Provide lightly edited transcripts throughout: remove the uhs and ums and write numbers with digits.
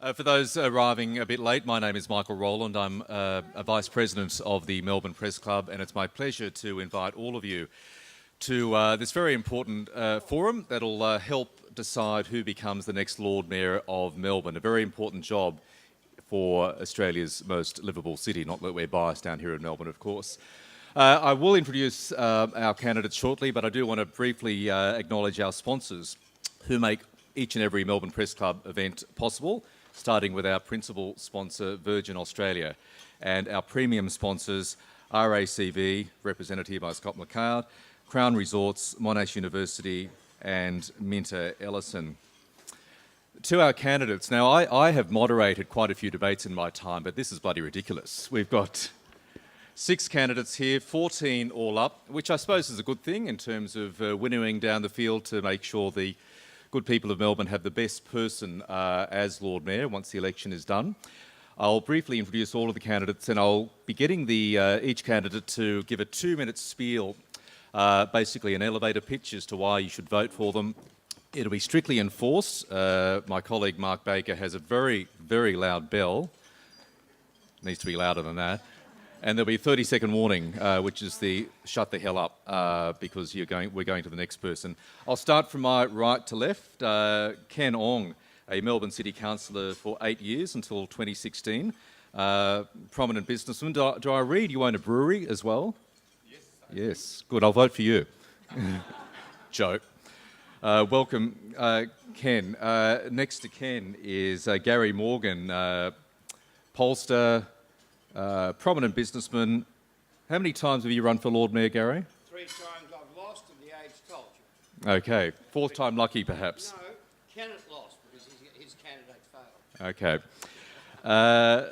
For those arriving a bit late, my name is Michael Rowland. I'm a Vice President of the Melbourne Press Club, and it's my pleasure to invite all of you to this very important forum that'll help decide who becomes the next Lord Mayor of Melbourne. A very important job for Australia's most livable city, not that we're biased down here in Melbourne, of course. I will introduce our candidates shortly, but I do want to briefly acknowledge our sponsors who make each and every Melbourne Press Club event possible, starting with our principal sponsor, Virgin Australia, and our premium sponsors, RACV, represented here by Scott McLeod, Crown Resorts, Monash University, and Minter Ellison. To our candidates, now I have moderated quite a few debates in my time, but this is bloody ridiculous. We've got 6 candidates here, 14 all up, which I suppose is a good thing in terms of winnowing down the field to make sure the good people of Melbourne have the best person as Lord Mayor once the election is done. I'll briefly introduce all of the candidates, and I'll be getting each candidate to give a 2-minute spiel, basically an elevator pitch as to why you should vote for them. It'll be strictly enforced. My colleague Mark Baker has a very, very loud bell. Needs to be louder than that. And there'll be a 30-second warning, which is the shut the hell up, because we're going to the next person. I'll start from my right to left. Ken Ong, a Melbourne City Councillor for 8 years until 2016. Prominent businessman. Do I read you own a brewery as well? Yes. Yes. Good. I'll vote for you. Joke. Welcome, Ken. Next to Ken is Gary Morgan, pollster, prominent businessman. How many times have you run for Lord Mayor, Gary? 3 times I've lost and the age told you. Okay. 4th time lucky, perhaps? No, Kenneth lost because his candidate failed. Okay.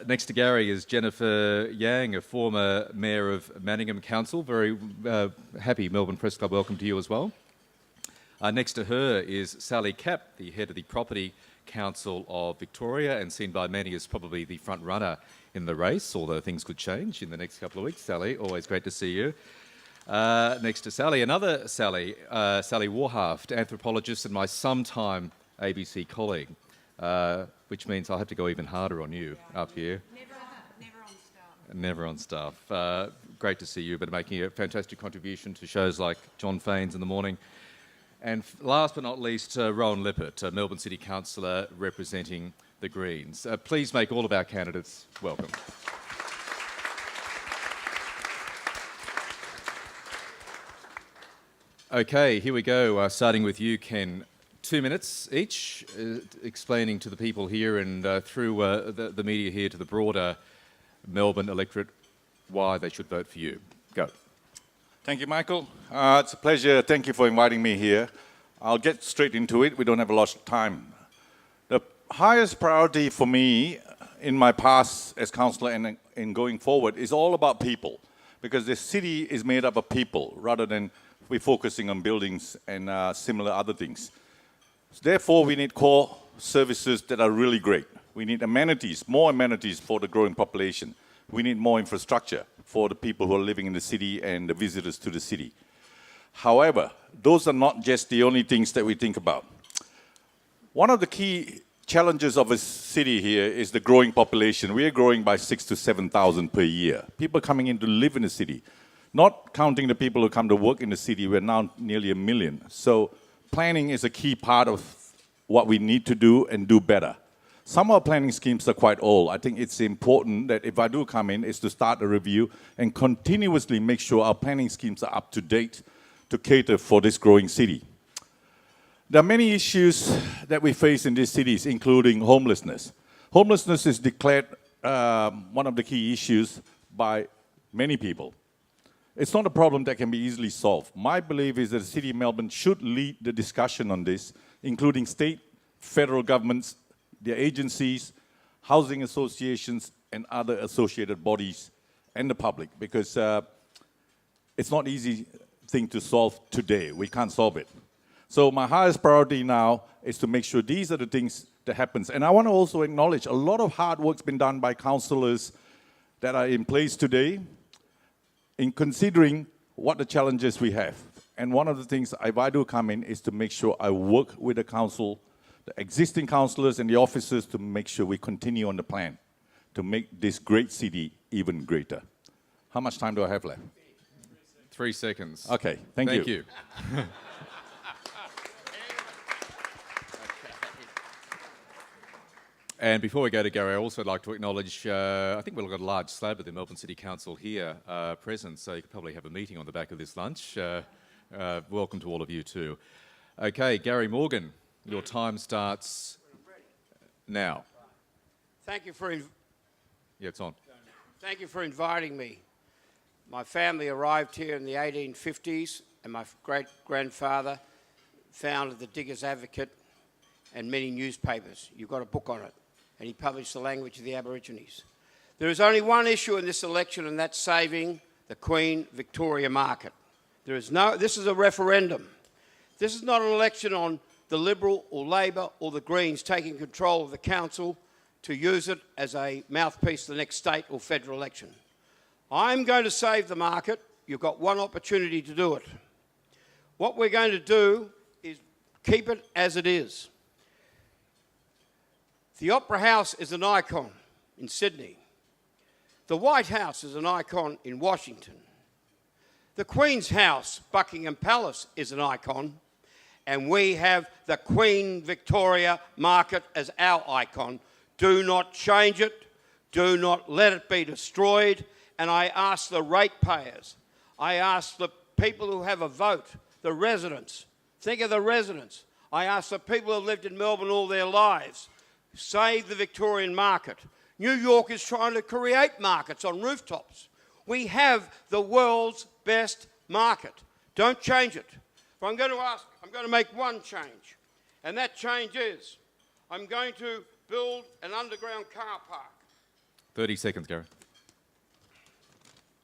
Next to Gary is Jennifer Yang, a former Mayor of Manningham Council. Very happy Melbourne Press Club welcome to you as well. Next to her is Sally Capp, the head of the Property Council of Victoria, and seen by many as probably the front runner in the race, although things could change in the next couple of weeks. Sally, always great to see you. Next to Sally, another Sally, Sally Warhaft, anthropologist and my sometime ABC colleague, which means I'll have to go even harder on you up here. Never on staff. Great to see you, but making a fantastic contribution to shows like John Faines in the morning. And last but not least, Rowan Lippert, a Melbourne City Councillor representing the Greens. Please make all of our candidates welcome. Okay, here we go. Starting with you, Ken. 2 minutes each, explaining to the people here and through the media here to the broader Melbourne electorate why they should vote for you. Go. Thank you, Michael. It's a pleasure. Thank you for inviting me here. I'll get straight into it. We don't have a lot of time. The highest priority for me in my past as councillor and in going forward is all about people, because the city is made up of people rather than we focusing on buildings and similar other things. Therefore, we need core services that are really great. We need amenities, more amenities for the growing population. We need more infrastructure for the people who are living in the city and the visitors to the city. However, those are not just the only things that we think about. One of the key challenges of a city here is the growing population. We are growing by 6,000 to 7,000 per year. People coming in to live in the city. Not counting the people who come to work in the city, we're now nearly 1 million. So planning is a key part of what we need to do and do better. Some of our planning schemes are quite old. I think it's important that if I do come in, is to start a review and continuously make sure our planning schemes are up to date to cater for this growing city. There are many issues that we face in these cities, including homelessness. Homelessness is declared one of the key issues by many people. It's not a problem that can be easily solved. My belief is that the City of Melbourne should lead the discussion on this, including state, federal governments, their agencies, housing associations, and other associated bodies, and the public, because it's not an easy thing to solve today. We can't solve it. So my highest priority now is to make sure these are the things that happens. And I want to also acknowledge a lot of hard work's been done by councillors that are in place today in considering what the challenges we have. And one of the things, if I do come in, is to make sure I work with the council, the existing councillors and the officers to make sure we continue on the plan to make this great city even greater. How much time do I have left? 3 seconds. Okay, thank you. Thank you. And before we go to Gary, I also like to acknowledge, I think we've got a large slab of the Melbourne City Council here present, so you could probably have a meeting on the back of this lunch. Welcome to all of you too. Okay, Gary Morgan, your time starts now. Thank you for Yeah, it's on. Thank you for inviting me. My family arrived here in the 1850s, and my great-grandfather founded the Diggers Advocate and many newspapers. You've got a book on it. And he published the language of the Aborigines. There is only one issue in this election, and that's saving the Queen Victoria Market. This is a referendum. This is not an election on the Liberal or Labor or the Greens taking control of the council to use it as a mouthpiece for the next state or federal election. I'm going to save the market. You've got one opportunity to do it. What we're going to do is keep it as it is. The Opera House is an icon in Sydney. The White House is an icon in Washington. The Queen's House, Buckingham Palace, is an icon. And we have the Queen Victoria Market as our icon. Do not change it. Do not let it be destroyed. And I ask the ratepayers, I ask the people who have a vote, the residents, think of the residents. I ask the people who have lived in Melbourne all their lives, save the Victorian market. New York is trying to create markets on rooftops. We have the world's best market. Don't change it. But I'm going to make one change. And that change is, I'm going to build an underground car park. 30 seconds, Gary.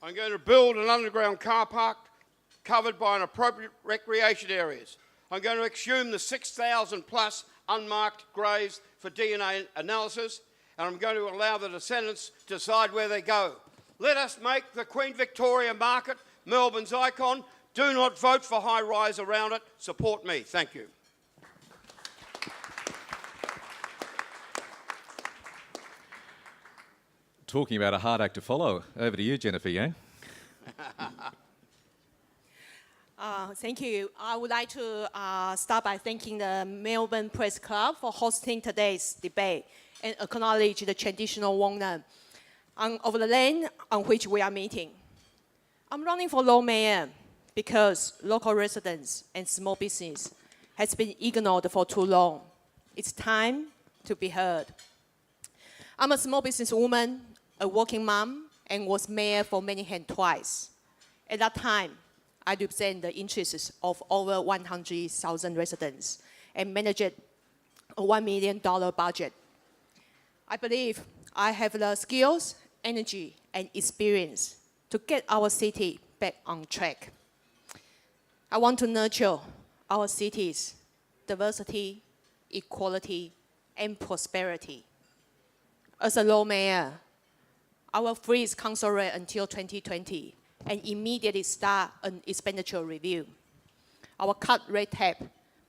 I'm going to build an underground car park covered by an appropriate recreation areas. I'm going to exhume the 6,000 plus unmarked graves for DNA analysis, and I'm going to allow the descendants to decide where they go. Let us make the Queen Victoria Market Melbourne's icon. Do not vote for high-rise around it. Support me. Thank you. Talking about a hard act to follow. Over to you, Jennifer Yang. Thank you. I would like to start by thanking the Melbourne Press Club for hosting today's debate and acknowledge the traditional owner of the land on which we are meeting. I'm running for Lord Mayor because local residents and small business has been ignored for too long. It's time to be heard. I'm a small business woman, a working mom, and was mayor for Manningham twice. At that time, I represent the interests of over 100,000 residents and managed a $1 million budget. I believe I have the skills, energy, and experience to get our city back on track. I want to nurture our city's diversity, equality, and prosperity. As a Lord Mayor, I will freeze council rate until 2020 and immediately start an expenditure review. I will cut red tape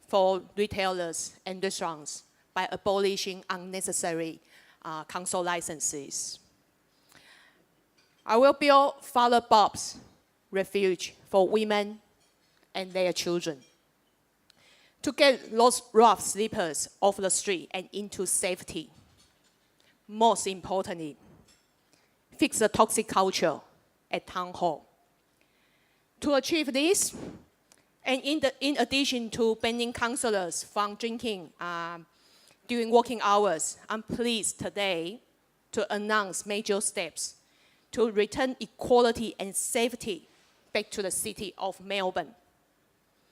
for retailers and restaurants by abolishing unnecessary council licenses. I will build Father Bob's refuge for women and their children to get those rough sleepers off the street and into safety. Most importantly, fix the toxic culture at Town Hall. To achieve this, and in addition to banning councillors from drinking during working hours, I'm pleased today to announce major steps to return equality and safety back to the city of Melbourne.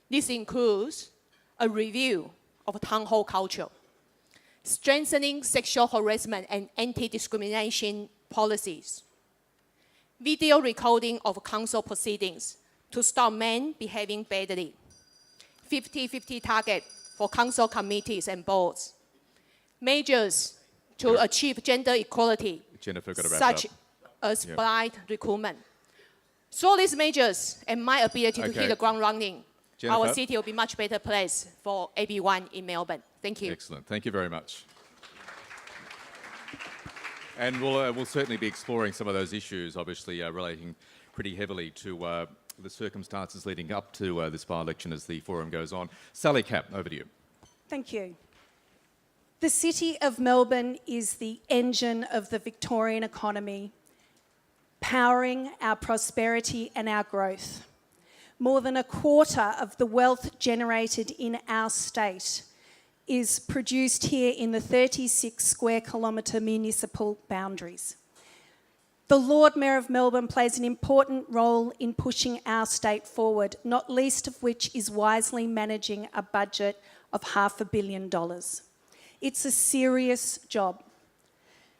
This includes a review of Town Hall culture, strengthening sexual harassment and anti-discrimination policies, video recording of council proceedings to stop men behaving badly, 50-50 target for council committees and boards, measures to achieve gender equality, Jennifer, got to wrap such up. as blind recruitment. So these measures and my ability to Okay. hit the ground running, Jennifer? our city will be a much better place for everyone in Melbourne. Thank you. Excellent. Thank you very much. And we'll certainly be exploring some of those issues, obviously relating pretty heavily to the circumstances leading up to this by-election as the forum goes on. Sally Capp, over to you. Thank you. The City of Melbourne is the engine of the Victorian economy, powering our prosperity and our growth. More than a quarter of the wealth generated in our state is produced here in the 36 square kilometre municipal boundaries. The Lord Mayor of Melbourne plays an important role in pushing our state forward, not least of which is wisely managing a budget of $500 million. It's a serious job.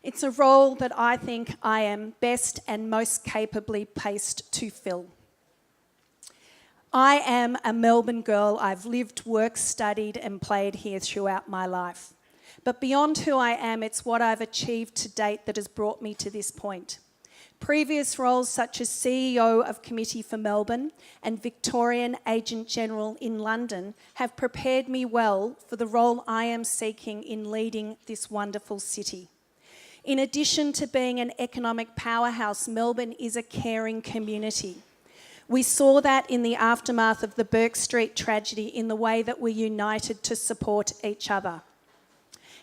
It's a role that I think I am best and most capably placed to fill. I am a Melbourne girl. I've lived, worked, studied and played here throughout my life. But beyond who I am, it's what I've achieved to date that has brought me to this point. Previous roles such as CEO of Committee for Melbourne and Victorian Agent General in London have prepared me well for the role I am seeking in leading this wonderful city. In addition to being an economic powerhouse, Melbourne is a caring community. We saw that in the aftermath of the Bourke Street tragedy in the way that we united to support each other.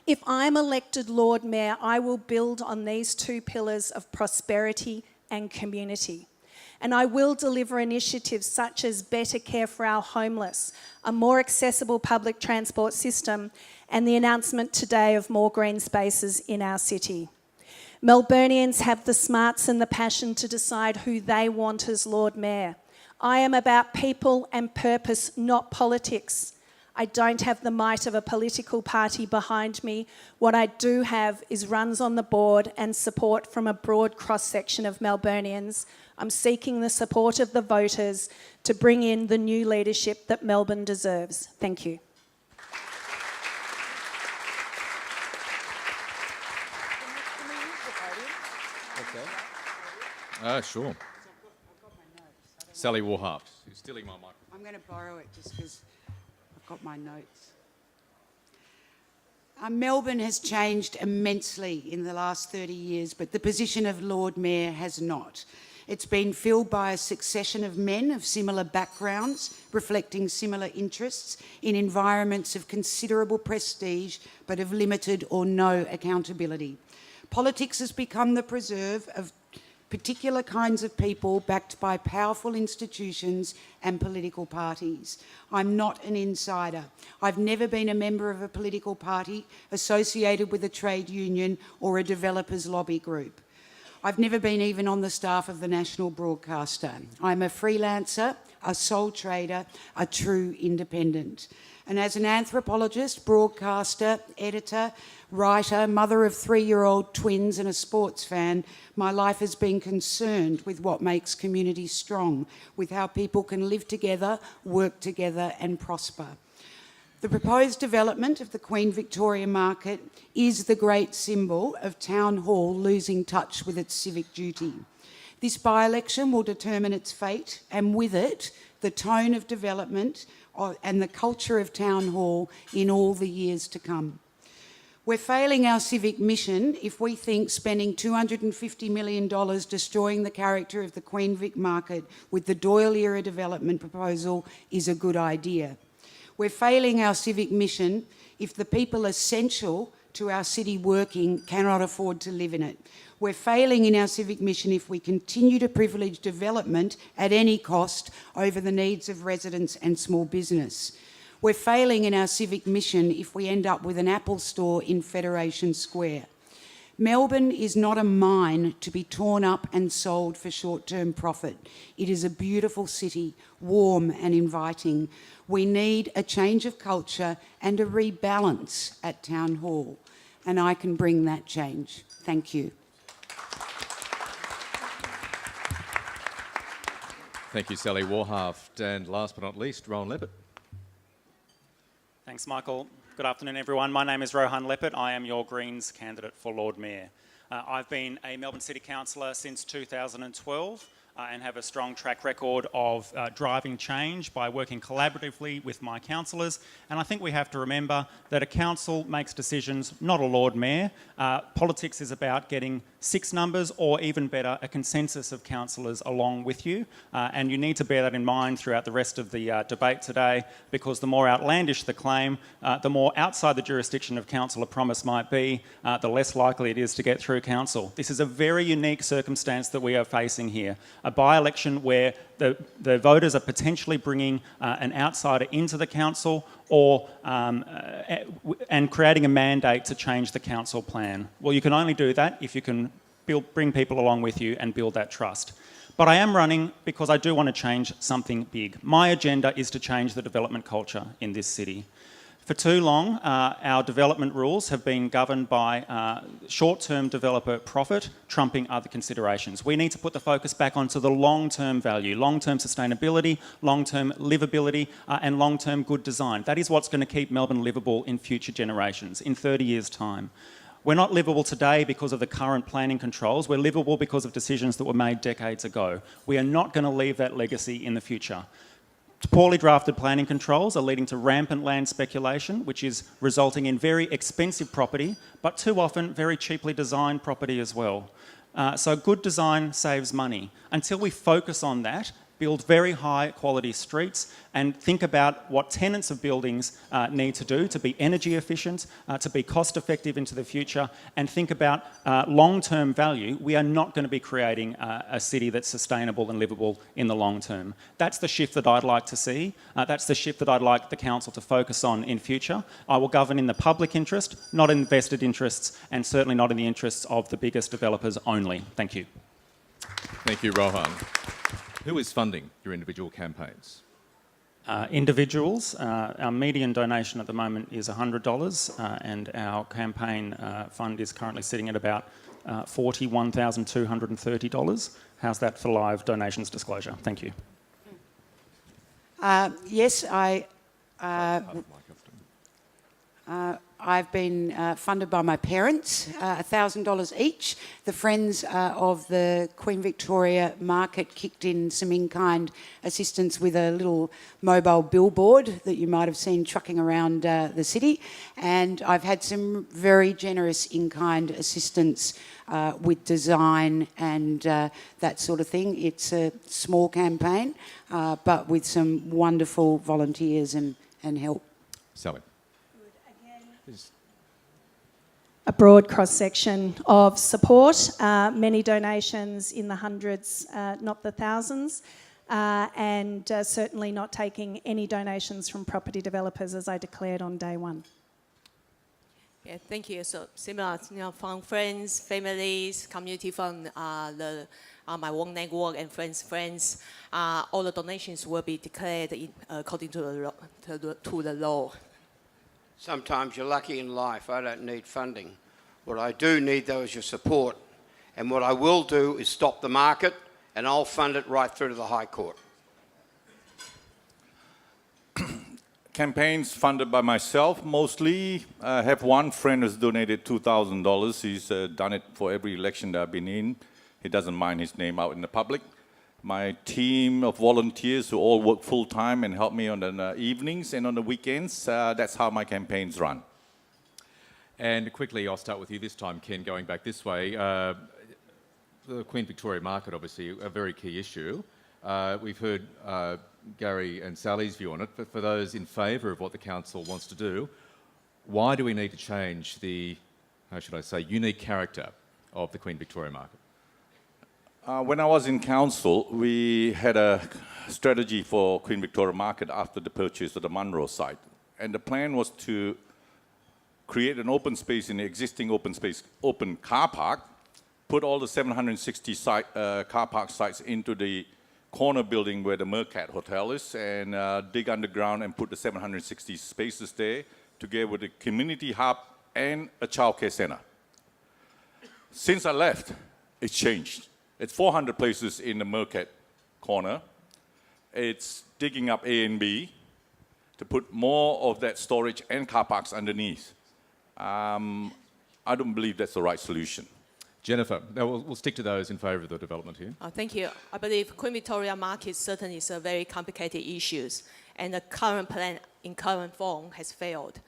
If I'm elected Lord Mayor, I will build on these two pillars of prosperity and community. And I will deliver initiatives such as better care for our homeless, a more accessible public transport system, and the announcement today of more green spaces in our city. Melburnians have the smarts and the passion to decide who they want as Lord Mayor. I am about people and purpose, not politics. I don't have the might of a political party behind me. What I do have is runs on the board and support from a broad cross-section of Melburnians. I'm seeking the support of the voters to bring in the new leadership that Melbourne deserves. Thank you. Sure. Sally Warharp. You're stealing my microphone. I'm going to borrow it just because I've got my notes. Melbourne has changed immensely in the last 30 years, but the position of Lord Mayor has not. It's been filled by a succession of men of similar backgrounds, reflecting similar interests in environments of considerable prestige, but of limited or no accountability. Politics has become the preserve of particular kinds of people backed by powerful institutions and political parties. I'm not an insider. I've never been a member of a political party associated with a trade union or a developers lobby group. I've never been even on the staff of the national broadcaster. I'm a freelancer, a sole trader, a true independent. And as an anthropologist, broadcaster, editor, writer, mother of 3-year-old twins and a sports fan, my life has been concerned with what makes communities strong, with how people can live together, work together and prosper. The proposed development of the Queen Victoria Market is the great symbol of Town Hall losing touch with its civic duty. This by-election will determine its fate, and with it, the tone of development and the culture of Town Hall in all the years to come. We're failing our civic mission if we think spending $250 million destroying the character of the Queen Vic Market with the Doyle-era development proposal is a good idea. We're failing our civic mission if the people essential to our city working cannot afford to live in it. We're failing in our civic mission if we continue to privilege development at any cost over the needs of residents and small business. We're failing in our civic mission if we end up with an Apple store in Federation Square. Melbourne is not a mine to be torn up and sold for short-term profit. It is a beautiful city, warm and inviting. We need a change of culture and a rebalance at Town Hall, and I can bring that change. Thank you. Thank you, Sally Warhaft. And last but not least, Rohan Leppert. Thanks, Michael. Good afternoon, everyone. My name is Rohan Leppert. I am your Greens candidate for Lord Mayor. I've been a Melbourne City Councillor since 2012. and have a strong track record of driving change by working collaboratively with my councillors. And I think we have to remember that a council makes decisions, not a Lord Mayor. Politics is about getting 6 numbers, or even better, a consensus of councillors along with you. And you need to bear that in mind throughout the rest of the debate today, because the more outlandish the claim, the more outside the jurisdiction of council a promise might be, the less likely it is to get through council. This is a very unique circumstance that we are facing here. A by-election where the voters are potentially bringing an outsider into the council, or and creating a mandate to change the council plan. Well, you can only do that if you can bring people along with you and build that trust. But I am running because I do want to change something big. My agenda is to change the development culture in this city. For too long, our development rules have been governed by short-term developer profit trumping other considerations. We need to put the focus back onto the long-term value, long-term sustainability, long-term livability, and long-term good design. That is what's going to keep Melbourne livable in future generations, in 30 years' time. We're not livable today because of the current planning controls. We're livable because of decisions that were made decades ago. We are not going to leave that legacy in the future. Poorly drafted planning controls are leading to rampant land speculation, which is resulting in very expensive property, but too often very cheaply designed property as well. So good design saves money. Until we focus on that, build very high quality streets, and think about what tenants of buildings need to do to be energy efficient, to be cost effective into the future, and think about long-term value, we are not going to be creating a city that's sustainable and livable in the long term. That's the shift that I'd like to see. That's the shift that I'd like the council to focus on in future. I will govern in the public interest, not in vested interests, and certainly not in the interests of the biggest developers only. Thank you. Thank you, Rohan. Who is funding your individual campaigns? Individuals, our median donation at the moment is $100, and our campaign fund is currently sitting at about $41,230. How's that for live donations disclosure? Thank you. Yes, I've been funded by my parents, $1,000 each. The Friends of the Queen Victoria Market kicked in some in-kind assistance with a little mobile billboard that you might have seen trucking around the city. And I've had some very generous in-kind assistance with design and that sort of thing. It's a small campaign, but with some wonderful volunteers and help. Sally. A broad cross-section of support, many donations in the hundreds, not the thousands, and certainly not taking any donations from property developers, as I declared on day one. Yeah, thank you. So similar, from friends, families, community fund, my own network and friends, all the donations will be declared according to the law. Sometimes you're lucky in life. I don't need funding. What I do need, though, is your support. And what I will do is stop the market, and I'll fund it right through to the High Court. Campaigns funded by myself mostly. I have one friend who's donated $2,000. He's done it for every election that I've been in. He doesn't mind his name out in the public. My team of volunteers who all work full-time and help me on the evenings and on the weekends, that's how my campaigns run. And quickly, I'll start with you this time, Ken, going back this way. The Queen Victoria Market, obviously, a very key issue. We've heard Gary and Sally's view on it, but for those in favour of what the council wants to do, why do we need to change the, how should I say, unique character of the Queen Victoria Market? When I was in council, we had a strategy for Queen Victoria Market after the purchase of the Munro site. And the plan was to create an open space in the existing open car park, put all the 760 car park sites into the corner building where the Mercat Hotel is, and dig underground and put the 760 spaces there, together with a community hub and a childcare centre. Since I left, it's changed. It's 400 places in the Mercat corner. It's digging up A and B to put more of that storage and car parks underneath. I don't believe that's the right solution. Jennifer, now we'll stick to those in favour of the development here. Thank you. I believe Queen Victoria Market certainly is a very complicated issue, and the current plan in current form has failed.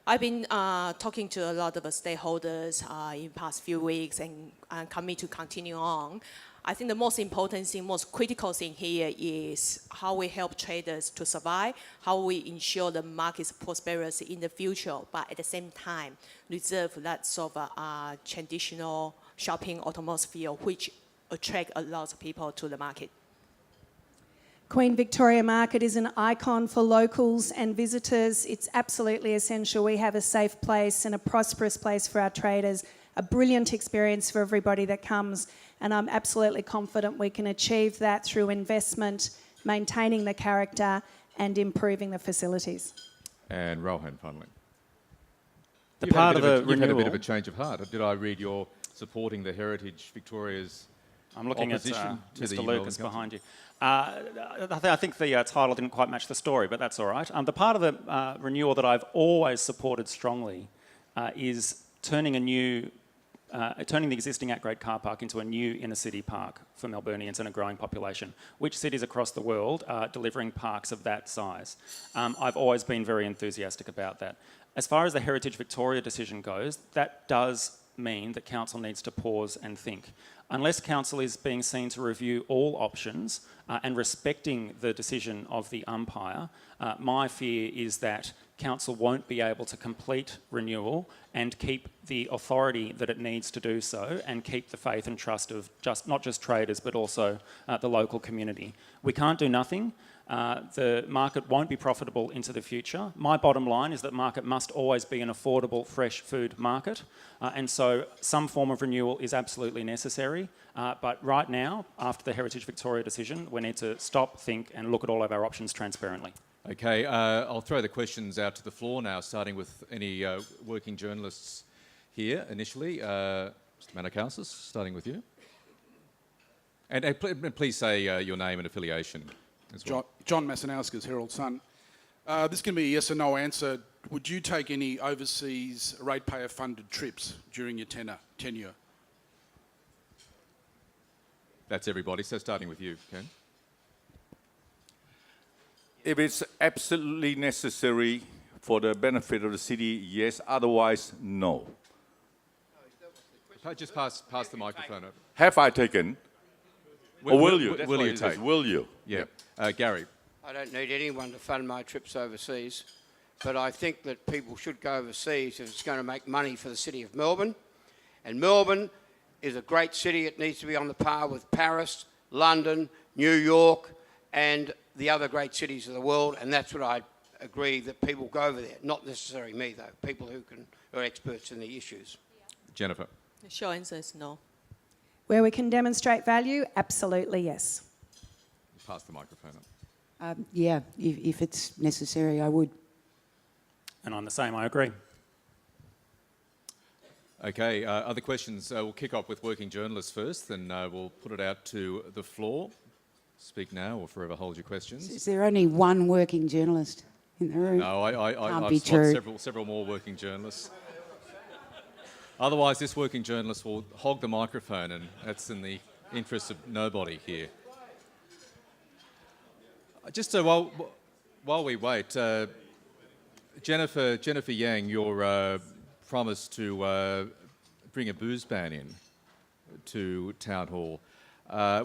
I've been talking to a lot of stakeholders in the past few weeks and commit to continue on. I think the most important thing, most critical thing here is how we help traders to survive, how we ensure the market's prosperity in the future, but at the same time, reserve that sort of traditional shopping atmosphere which attract a lot of people to the market. Queen Victoria Market is an icon for locals and visitors. It's absolutely essential we have a safe place and a prosperous place for our traders, a brilliant experience for everybody that comes, and I'm absolutely confident we can achieve that through investment, maintaining the character and improving the facilities. And Rohan, finally. The part of the You've had a bit renewal. of a change of heart. Did I read you're supporting the Heritage Victoria's I'm looking at opposition to the Mr. Melbourne Lucas Council? behind you. I think the title didn't quite match the story, but that's all right. The part of the renewal that I've always supported strongly is turning the existing at-grade car park into a new inner-city park for Melburnians and a growing population. Which cities across the world are delivering parks of that size? I've always been very enthusiastic about that. As far as the Heritage Victoria decision goes, that does mean that council needs to pause and think. Unless council is being seen to review all options and respecting the decision of the umpire, my fear is that council won't be able to complete renewal and keep the authority that it needs to do so and keep the faith and trust of not just traders but also the local community. We can't do nothing. The market won't be profitable into the future. My bottom line is that market must always be an affordable, fresh food market. And so some form of renewal is absolutely necessary. But right now, after the Heritage Victoria decision, we need to stop, think and look at all of our options transparently. Okay, I'll throw the questions out to the floor now, starting with any working journalists here initially. Mr. Manakausis, starting with you. And please say your name and affiliation as well. John Masanauskas, Herald Sun. This can be a yes or no answer. Would you take any overseas ratepayer-funded trips during your tenure? That's everybody, so starting with you, Ken. If it's absolutely necessary for the benefit of the city, yes. Otherwise, no. Just pass the microphone over. Have I taken? Or will you? That's Will what you it says. take? Will you? Yeah. Gary. I don't need anyone to fund my trips overseas, but I think that people should go overseas if it's going to make money for the city of Melbourne. And Melbourne is a great city. It needs to be on the par with Paris, London, New York, and the other great cities of the world. And that's what I agree that people go over there. Not necessarily me, though. People who are experts in the issues. Jennifer. The short answer is no. Where we can demonstrate value, absolutely yes. Pass the microphone up. Yeah, if it's necessary, I would. And I'm the same, I agree. Okay, other questions? We'll kick off with working journalists first, then we'll put it out to the floor. Speak now or forever hold your questions. Is there only one working journalist in the room? No, Can't be I've true. spotted several more working journalists. Otherwise, this working journalist will hog the microphone, and that's in the interest of nobody here. Just while we wait, Jennifer Yang, your promise to bring a booze ban in to Town Hall.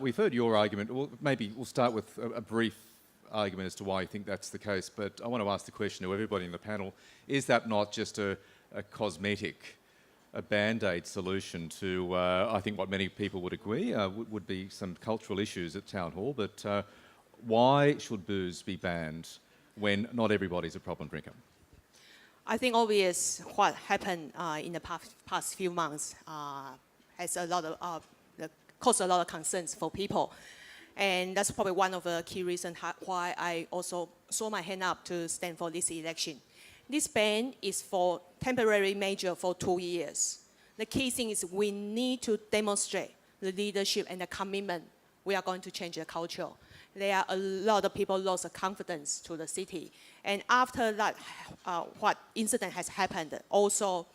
We've heard your argument. Well, maybe we'll start with a brief argument as to why you think that's the case, but I want to ask the question to everybody in the panel, is that not just a cosmetic, a band-aid solution to, I think what many people would agree, would be some cultural issues at Town Hall, but why should booze be banned when not everybody's a problem drinker? I think obvious what happened in the past few months has caused a lot of concerns for people. And that's probably one of the key reasons why I also threw my hand up to stand for this election. This ban is for temporary measure for 2 years. The key thing is we need to demonstrate the leadership and the commitment. We are going to change the culture. There are a lot of people lost confidence to the city. And after that, what incident has happened, also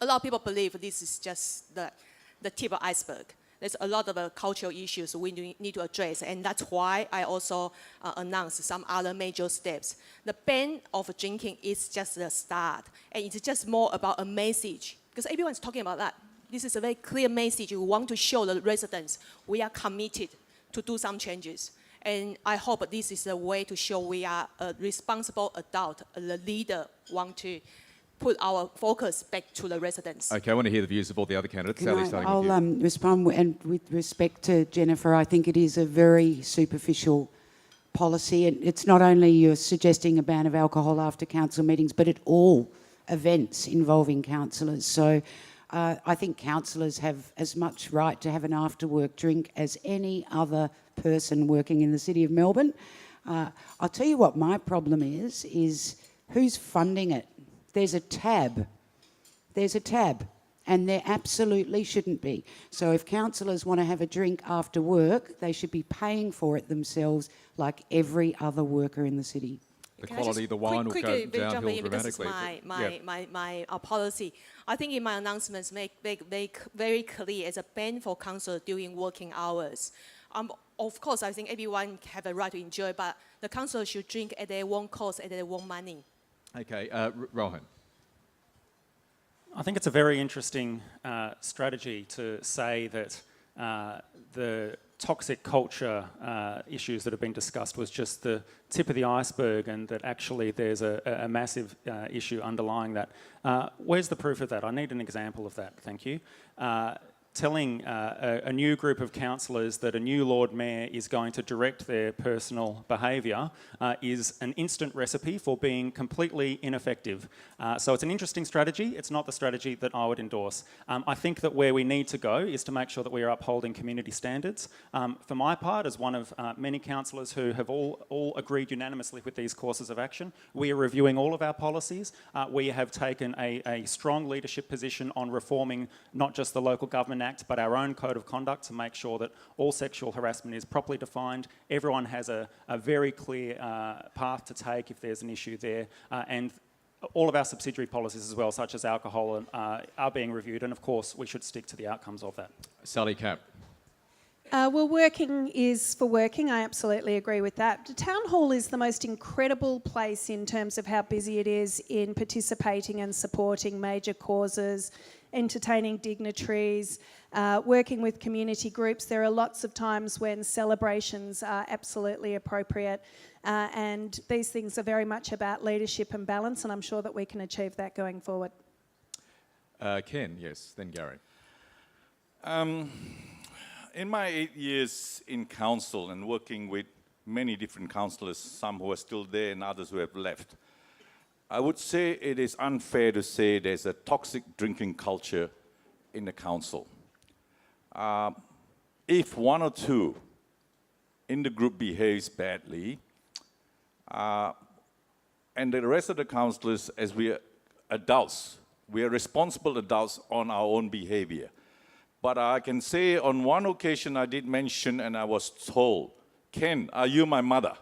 a lot of people believe this is just the the tip of iceberg. There's a lot of cultural issues we need to address, and that's why I also announced some other major steps. The ban of drinking is just the start, and it's just more about a message, because everyone's talking about that. This is a very clear message. We want to show the residents we are committed to do some changes. And I hope this is a way to show we are a responsible adult, a leader, want to put our focus back to the residents. Okay, I want to hear the views of all the other candidates. Sally, starting with I'll you. respond, and with respect to Jennifer, I think it is a very superficial policy, and it's not only you're suggesting a ban of alcohol after council meetings, but at all events involving councillors. So I think councillors have as much right to have an after-work drink as any other person working in the City of Melbourne. I'll tell you what my problem is who's funding it. There's a tab, and there absolutely shouldn't be. So if councillors want to have a drink after work, they should be paying for it themselves like every other worker in the city. The quality of the wine will go downhill dramatically. My policy. I think in my announcements make very clear as a ban for council during working hours. Of course, I think everyone have a right to enjoy, but the council should drink at their own cost, at their own money. Okay, Rohan. I think it's a very interesting strategy to say that the toxic culture issues that have been discussed was just the tip of the iceberg, and that actually there's a massive issue underlying that. Where's the proof of that? I need an example of that, thank you. Telling a new group of councillors that a new Lord Mayor is going to direct their personal behaviour is an instant recipe for being completely ineffective. So it's an interesting strategy. It's not the strategy that I would endorse. I think that where we need to go is to make sure that we are upholding community standards. For my part, as one of many councillors who have all agreed unanimously with these courses of action, we are reviewing all of our policies. We have taken a strong leadership position on reforming not just the Local Government Act, but our own code of conduct to make sure that all sexual harassment is properly defined. Everyone has a very clear path to take if there's an issue there, and all of our subsidiary policies as well, such as alcohol, are being reviewed, and of course we should stick to the outcomes of that. Sally Cap. Well, working is for working. I absolutely agree with that. The Town Hall is the most incredible place in terms of how busy it is in participating and supporting major causes, entertaining dignitaries, working with community groups. There are lots of times when celebrations are absolutely appropriate, and these things are very much about leadership and balance, and I'm sure that we can achieve that going forward. Ken, yes, then Gary. In my 8 years in council and working with many different councillors, some who are still there and others who have left, I would say it is unfair to say there's a toxic drinking culture in the council. If one or two in the group behaves badly, and the rest of the councillors, as we are adults, we are responsible adults on our own behavior. But I can say on one occasion I did mention, and I was told, Ken, are you my mother?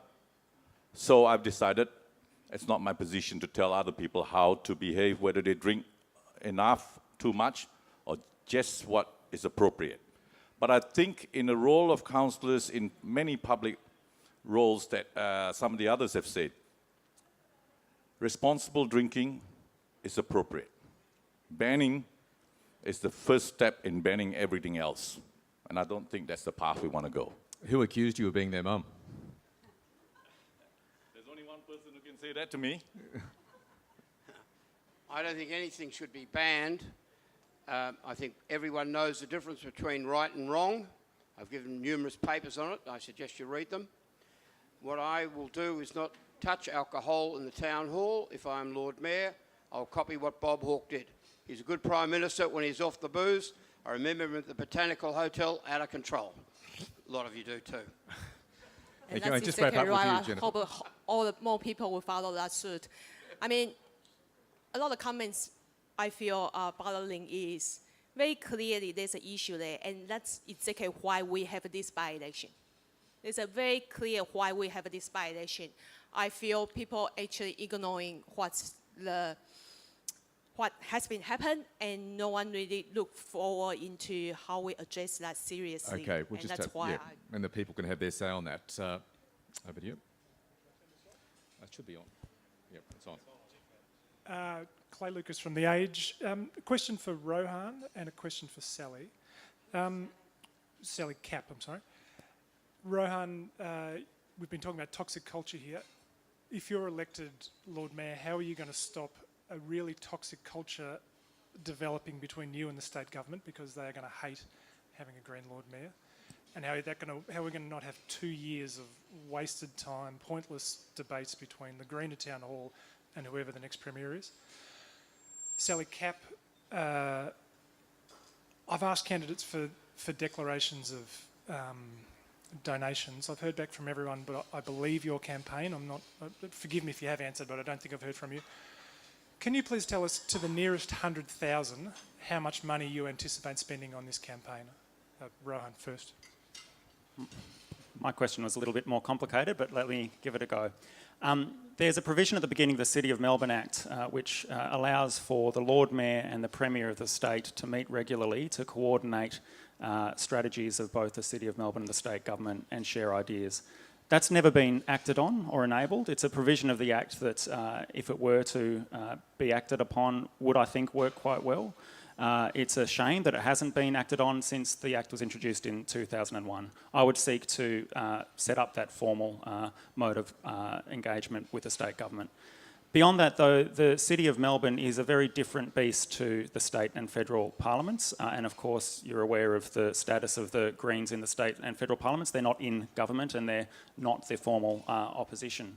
So I've decided it's not my position to tell other people how to behave, whether they drink enough, too much, or just what is appropriate. But I think in the role of councillors in many public roles that some of the others have said, responsible drinking is appropriate. Banning is the first step in banning everything else. And I don't think that's the path we want to go. Who accused you of being their mum? There's only one person who can say that to me. I don't think anything should be banned. I think everyone knows the difference between right and wrong. I've given numerous papers on it. I suggest you read them. What I will do is not touch alcohol in the town hall. If I'm Lord Mayor, I'll copy what Bob Hawke did. He's a good Prime Minister when he's off the booze. I remember him at the Botanical Hotel, out of control. A lot of you do too. And Can I that's just wrap up exactly with you, right. I Jennifer? hope all the more people will follow that suit. I mean, a lot of comments I feel are bothering is very clearly there's an issue there, and that's exactly why we have this by-election. There's a very clear why we have this by-election. I feel people actually ignoring what what has been happened, and no one really look forward into how we address that seriously. Okay, we'll and just that's why and the people can have their say on that. Over to you. That should be on. Yep, it's on. Clay Lucas from The Age. A question for Rohan and a question for Sally. Sally Cap, I'm sorry. Rohan, we've been talking about toxic culture here. If you're elected Lord Mayor, how are you going to stop a really toxic culture developing between you and the state government, because they are going to hate having a Green Lord Mayor? And how are we going to not have 2 years of wasted time, pointless debates between the Green at Town Hall and whoever the next Premier is? Sally Cap, I've asked candidates for declarations of donations. I've heard back from everyone, but I believe your campaign. Forgive me if you have answered, but I don't think I've heard from you. Can you please tell us, to the nearest 100,000, how much money you anticipate spending on this campaign? Rohan first. My question was a little bit more complicated, but let me give it a go. There's a provision at the beginning of the City of Melbourne Act which allows for the Lord Mayor and the Premier of the state to meet regularly to coordinate strategies of both the City of Melbourne and the state government and share ideas. That's never been acted on or enabled. It's a provision of the Act that, if it were to be acted upon, would, I think, work quite well. It's a shame that it hasn't been acted on since the Act was introduced in 2001. I would seek to set up that formal mode of engagement with the state government. Beyond that, though, the City of Melbourne is a very different beast to the state and federal parliaments. And of course, you're aware of the status of the Greens in the state and federal parliaments. They're not in government and they're not the formal opposition.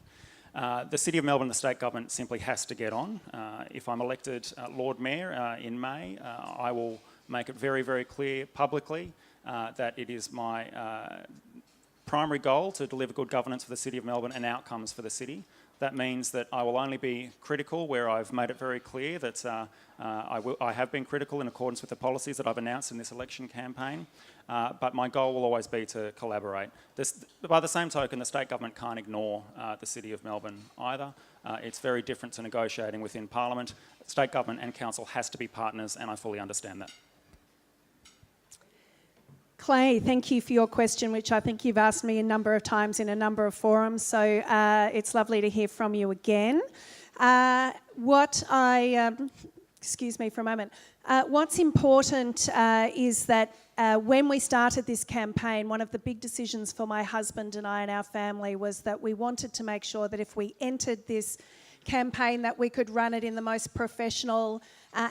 The City of Melbourne, the state government, simply has to get on. If I'm elected Lord Mayor in May, I will make it very, very clear publicly that it is my primary goal to deliver good governance for the City of Melbourne and outcomes for the city. That means that I will only be critical where I've made it very clear that I have been critical in accordance with the policies that I've announced in this election campaign. But my goal will always be to collaborate. By the same token, the state government can't ignore the City of Melbourne either. It's very different to negotiating within Parliament. State government and council has to be partners, and I fully understand that. Clay, thank you for your question, which I think you've asked me a number of times in a number of forums, so it's lovely to hear from you again. Excuse me for a moment. What's important is that when we started this campaign, one of the big decisions for my husband and I and our family was that we wanted to make sure that if we entered this campaign that we could run it in the most professional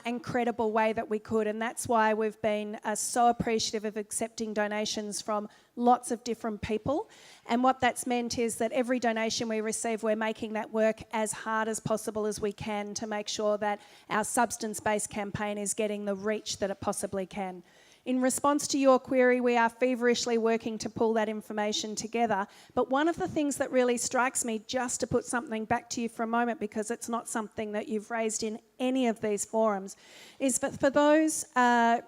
and credible way that we could, and that's why we've been so appreciative of accepting donations from lots of different people. And what that's meant is that every donation we receive, we're making that work as hard as possible as we can to make sure that our substance-based campaign is getting the reach that it possibly can. In response to your query, we are feverishly working to pull that information together. But one of the things that really strikes me, just to put something back to you for a moment, because it's not something that you've raised in any of these forums, is that for those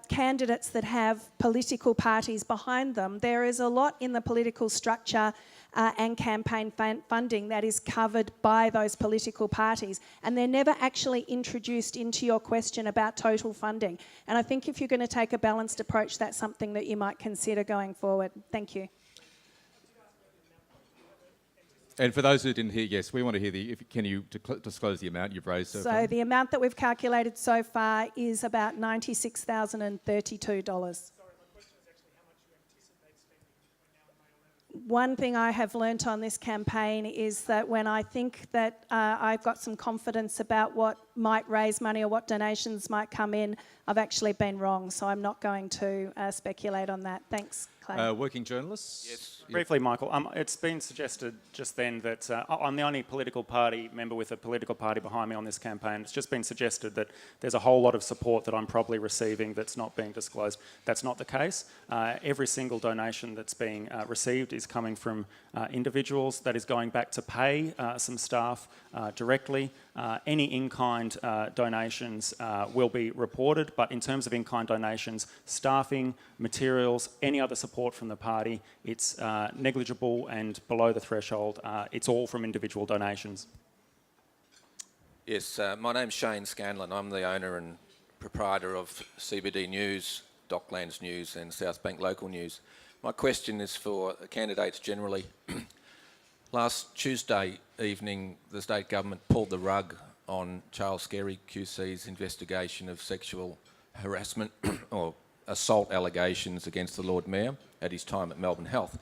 candidates that have political parties behind them, there is a lot in the political structure and campaign funding that is covered by those political parties, and they're never actually introduced into your question about total funding. And I think if you're going to take a balanced approach, that's something that you might consider going forward. Thank you. And for those who didn't hear, yes, we want to hear can you disclose the amount you've raised so far? So the amount that we've calculated so far is about $96,032. One thing I have learnt on this campaign is that when I think that I've got some confidence about what might raise money or what donations might come in, I've actually been wrong. So I'm not going to speculate on that. Thanks, Clay. Working journalists? Yes. Briefly, Michael, it's been suggested just then that I'm the only political party member with a political party behind me on this campaign. It's just been suggested that there's a whole lot of support that I'm probably receiving that's not being disclosed. That's not the case. Every single donation that's being received is coming from individuals. That is going back to pay some staff directly. Any in-kind donations will be reported, but in terms of in-kind donations, staffing, materials, any other support from the party, it's negligible and below the threshold. It's all from individual donations. Yes, my name's Shane Scanlon. I'm the owner and proprietor of CBD News, Docklands News and South Bank Local News. My question is for candidates generally. Last Tuesday evening, the state government pulled the rug on Charles Skerry QC's investigation of sexual harassment or assault allegations against the Lord Mayor at his time at Melbourne Health.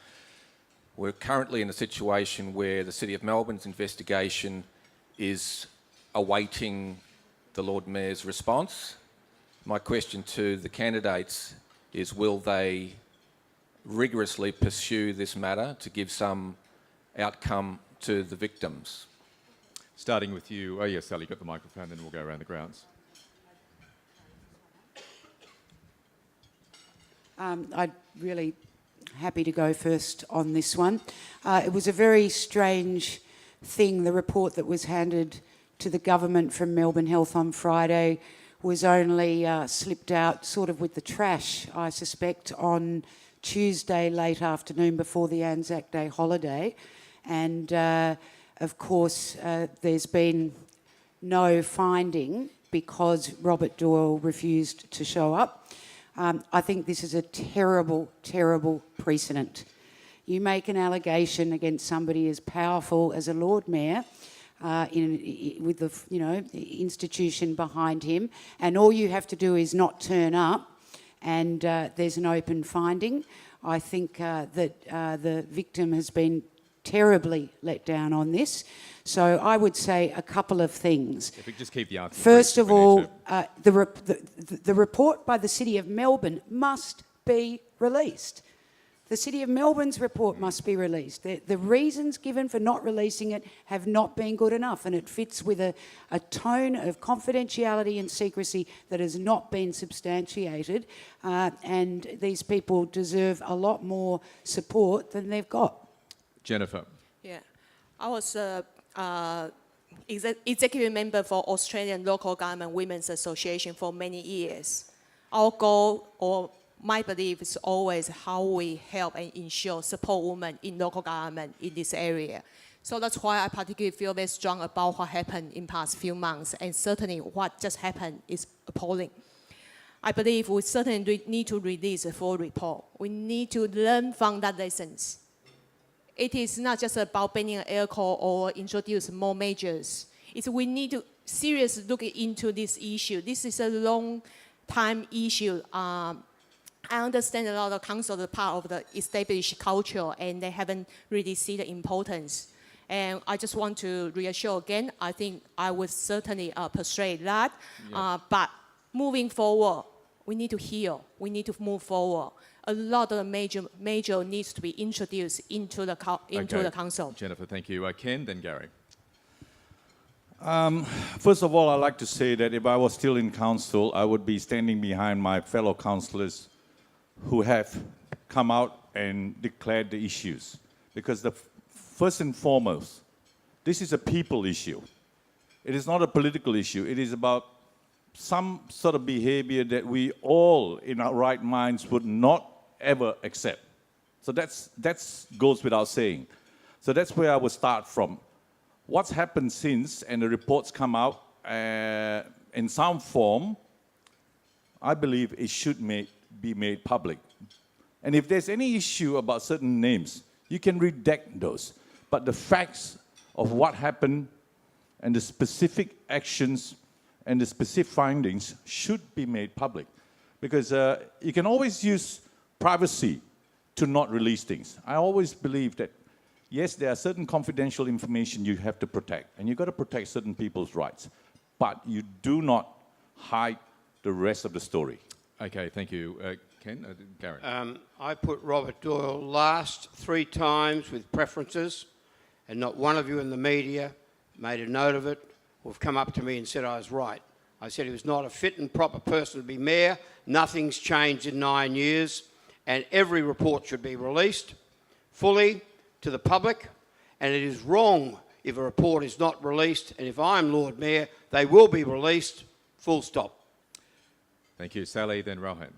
We're currently in a situation where the City of Melbourne's investigation is awaiting the Lord Mayor's response. My question to the candidates is, will they rigorously pursue this matter to give some outcome to the victims? Starting with you. Oh, yes, Sally, got the microphone, then we'll go around the grounds. I'd really happy to go first on this one. It was a very strange thing. The report that was handed to the government from Melbourne Health on Friday was only slipped out sort of with the trash, I suspect, on Tuesday late afternoon before the Anzac Day holiday. And of course, there's been no finding because Robert Doyle refused to show up. I think this is a terrible, terrible precedent. You make an allegation against somebody as powerful as a Lord Mayor, with the institution behind him, and all you have to do is not turn up, and there's an open finding. I think that the victim has been terribly let down on this. So I would say a couple of things. If we could just keep the answer. First of all, the report by the City of Melbourne must be released. The City of Melbourne's report must be released. The reasons given for not releasing it have not been good enough, and it fits with a tone of confidentiality and secrecy that has not been substantiated, and these people deserve a lot more support than they've got. Jennifer. Yeah, I was executive member for Australian Local Government Women's Association for many years. Our goal, or my belief, is always how we help and ensure support women in local government in this area. So that's why I particularly feel very strong about what happened in past few months, and certainly what just happened is appalling. I believe we certainly need to release a full report. We need to learn from that lessons. It is not just about banning alcohol or introduce more measures. It's we need to seriously look into this issue. This is a long time issue. I understand a lot of councils are part of the established culture and they haven't really seen the importance. And I just want to reassure again, I think I would certainly persuade that. Yeah. But moving forward, we need to heal. We need to move forward. A lot of major needs to be introduced into the council. Jennifer, thank you. Ken, then Gary. First of all, I'd like to say that if I was still in council, I would be standing behind my fellow councillors who have come out and declared the issues. Because first and foremost, this is a people issue. It is not a political issue. It is about some sort of behavior that we all in our right minds would not ever accept. So that goes without saying. So that's where I would start from. What's happened since, and the reports come out in some form, I believe it should be made public. And if there's any issue about certain names, you can redact those. But the facts of what happened and the specific actions and the specific findings should be made public. Because you can always use privacy to not release things. I always believe that, yes, there are certain confidential information you have to protect, and you've got to protect certain people's rights, but you do not hide the rest of the story. Okay, thank you. Ken, Gary. I put Robert Doyle last 3 times with preferences, and not one of you in the media made a note of it or have come up to me and said I was right. I said he was not a fit and proper person to be mayor. Nothing's changed in 9 years, and every report should be released fully to the public, and it is wrong if a report is not released, and if I'm Lord Mayor, they will be released, full stop. Thank you. Sally, then Rohan.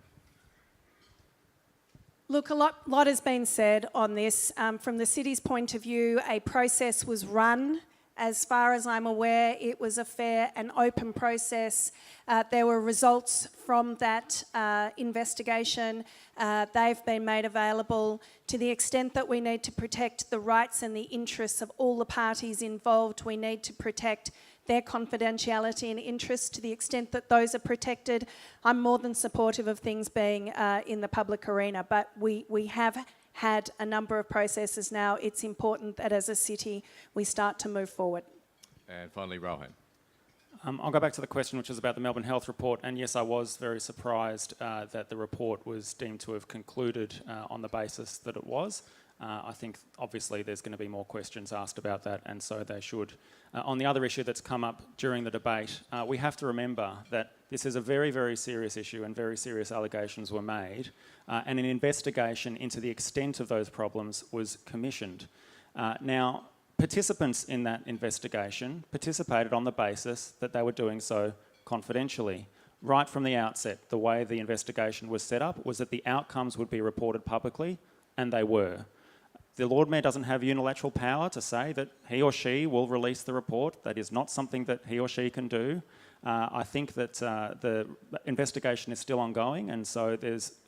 Look, a lot has been said on this. From the city's point of view, a process was run As far as I'm aware, it was a fair and open process. There were results from that investigation. They've been made available. To the extent that we need to protect the rights and the interests of all the parties involved, we need to protect their confidentiality and interests. To the extent that those are protected, I'm more than supportive of things being in the public arena, but we have had a number of processes now. It's important that as a city we start to move forward. And finally, Rohan. I'll go back to the question which was about the Melbourne Health Report, and yes, I was very surprised that the report was deemed to have concluded on the basis that it was. I think obviously there's going to be more questions asked about that, and so they should. On the other issue that's come up during the debate, we have to remember that this is a very, very serious issue and very serious allegations were made, and an investigation into the extent of those problems was commissioned. Now, participants in that investigation participated on the basis that they were doing so confidentially. Right from the outset, the way the investigation was set up was that the outcomes would be reported publicly, and they were. The Lord Mayor doesn't have unilateral power to say that he or she will release the report. That is not something that he or she can do. I think that the investigation is still ongoing, and so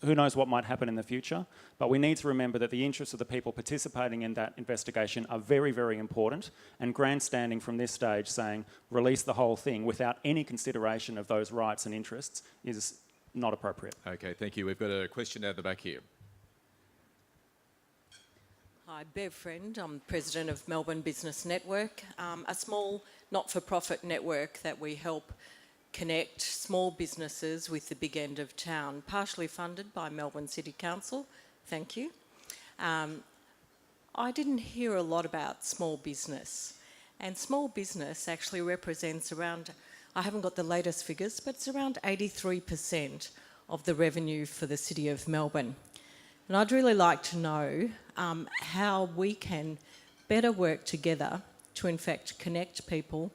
who knows what might happen in the future. But we need to remember that the interests of the people participating in that investigation are very, very important, and grandstanding from this stage saying release the whole thing without any consideration of those rights and interests is not appropriate. Okay, thank you. We've got a question out the back here. Hi, Bev Friend. I'm President of Melbourne Business Network, a small not-for-profit network that we help connect small businesses with the big end of town, partially funded by Melbourne City Council. Thank you. I didn't hear a lot about small business, and small business actually represents around, I haven't got the latest figures, but it's around 83% of the revenue for the City of Melbourne. And I'd really like to know how we can better work together to in fact connect people,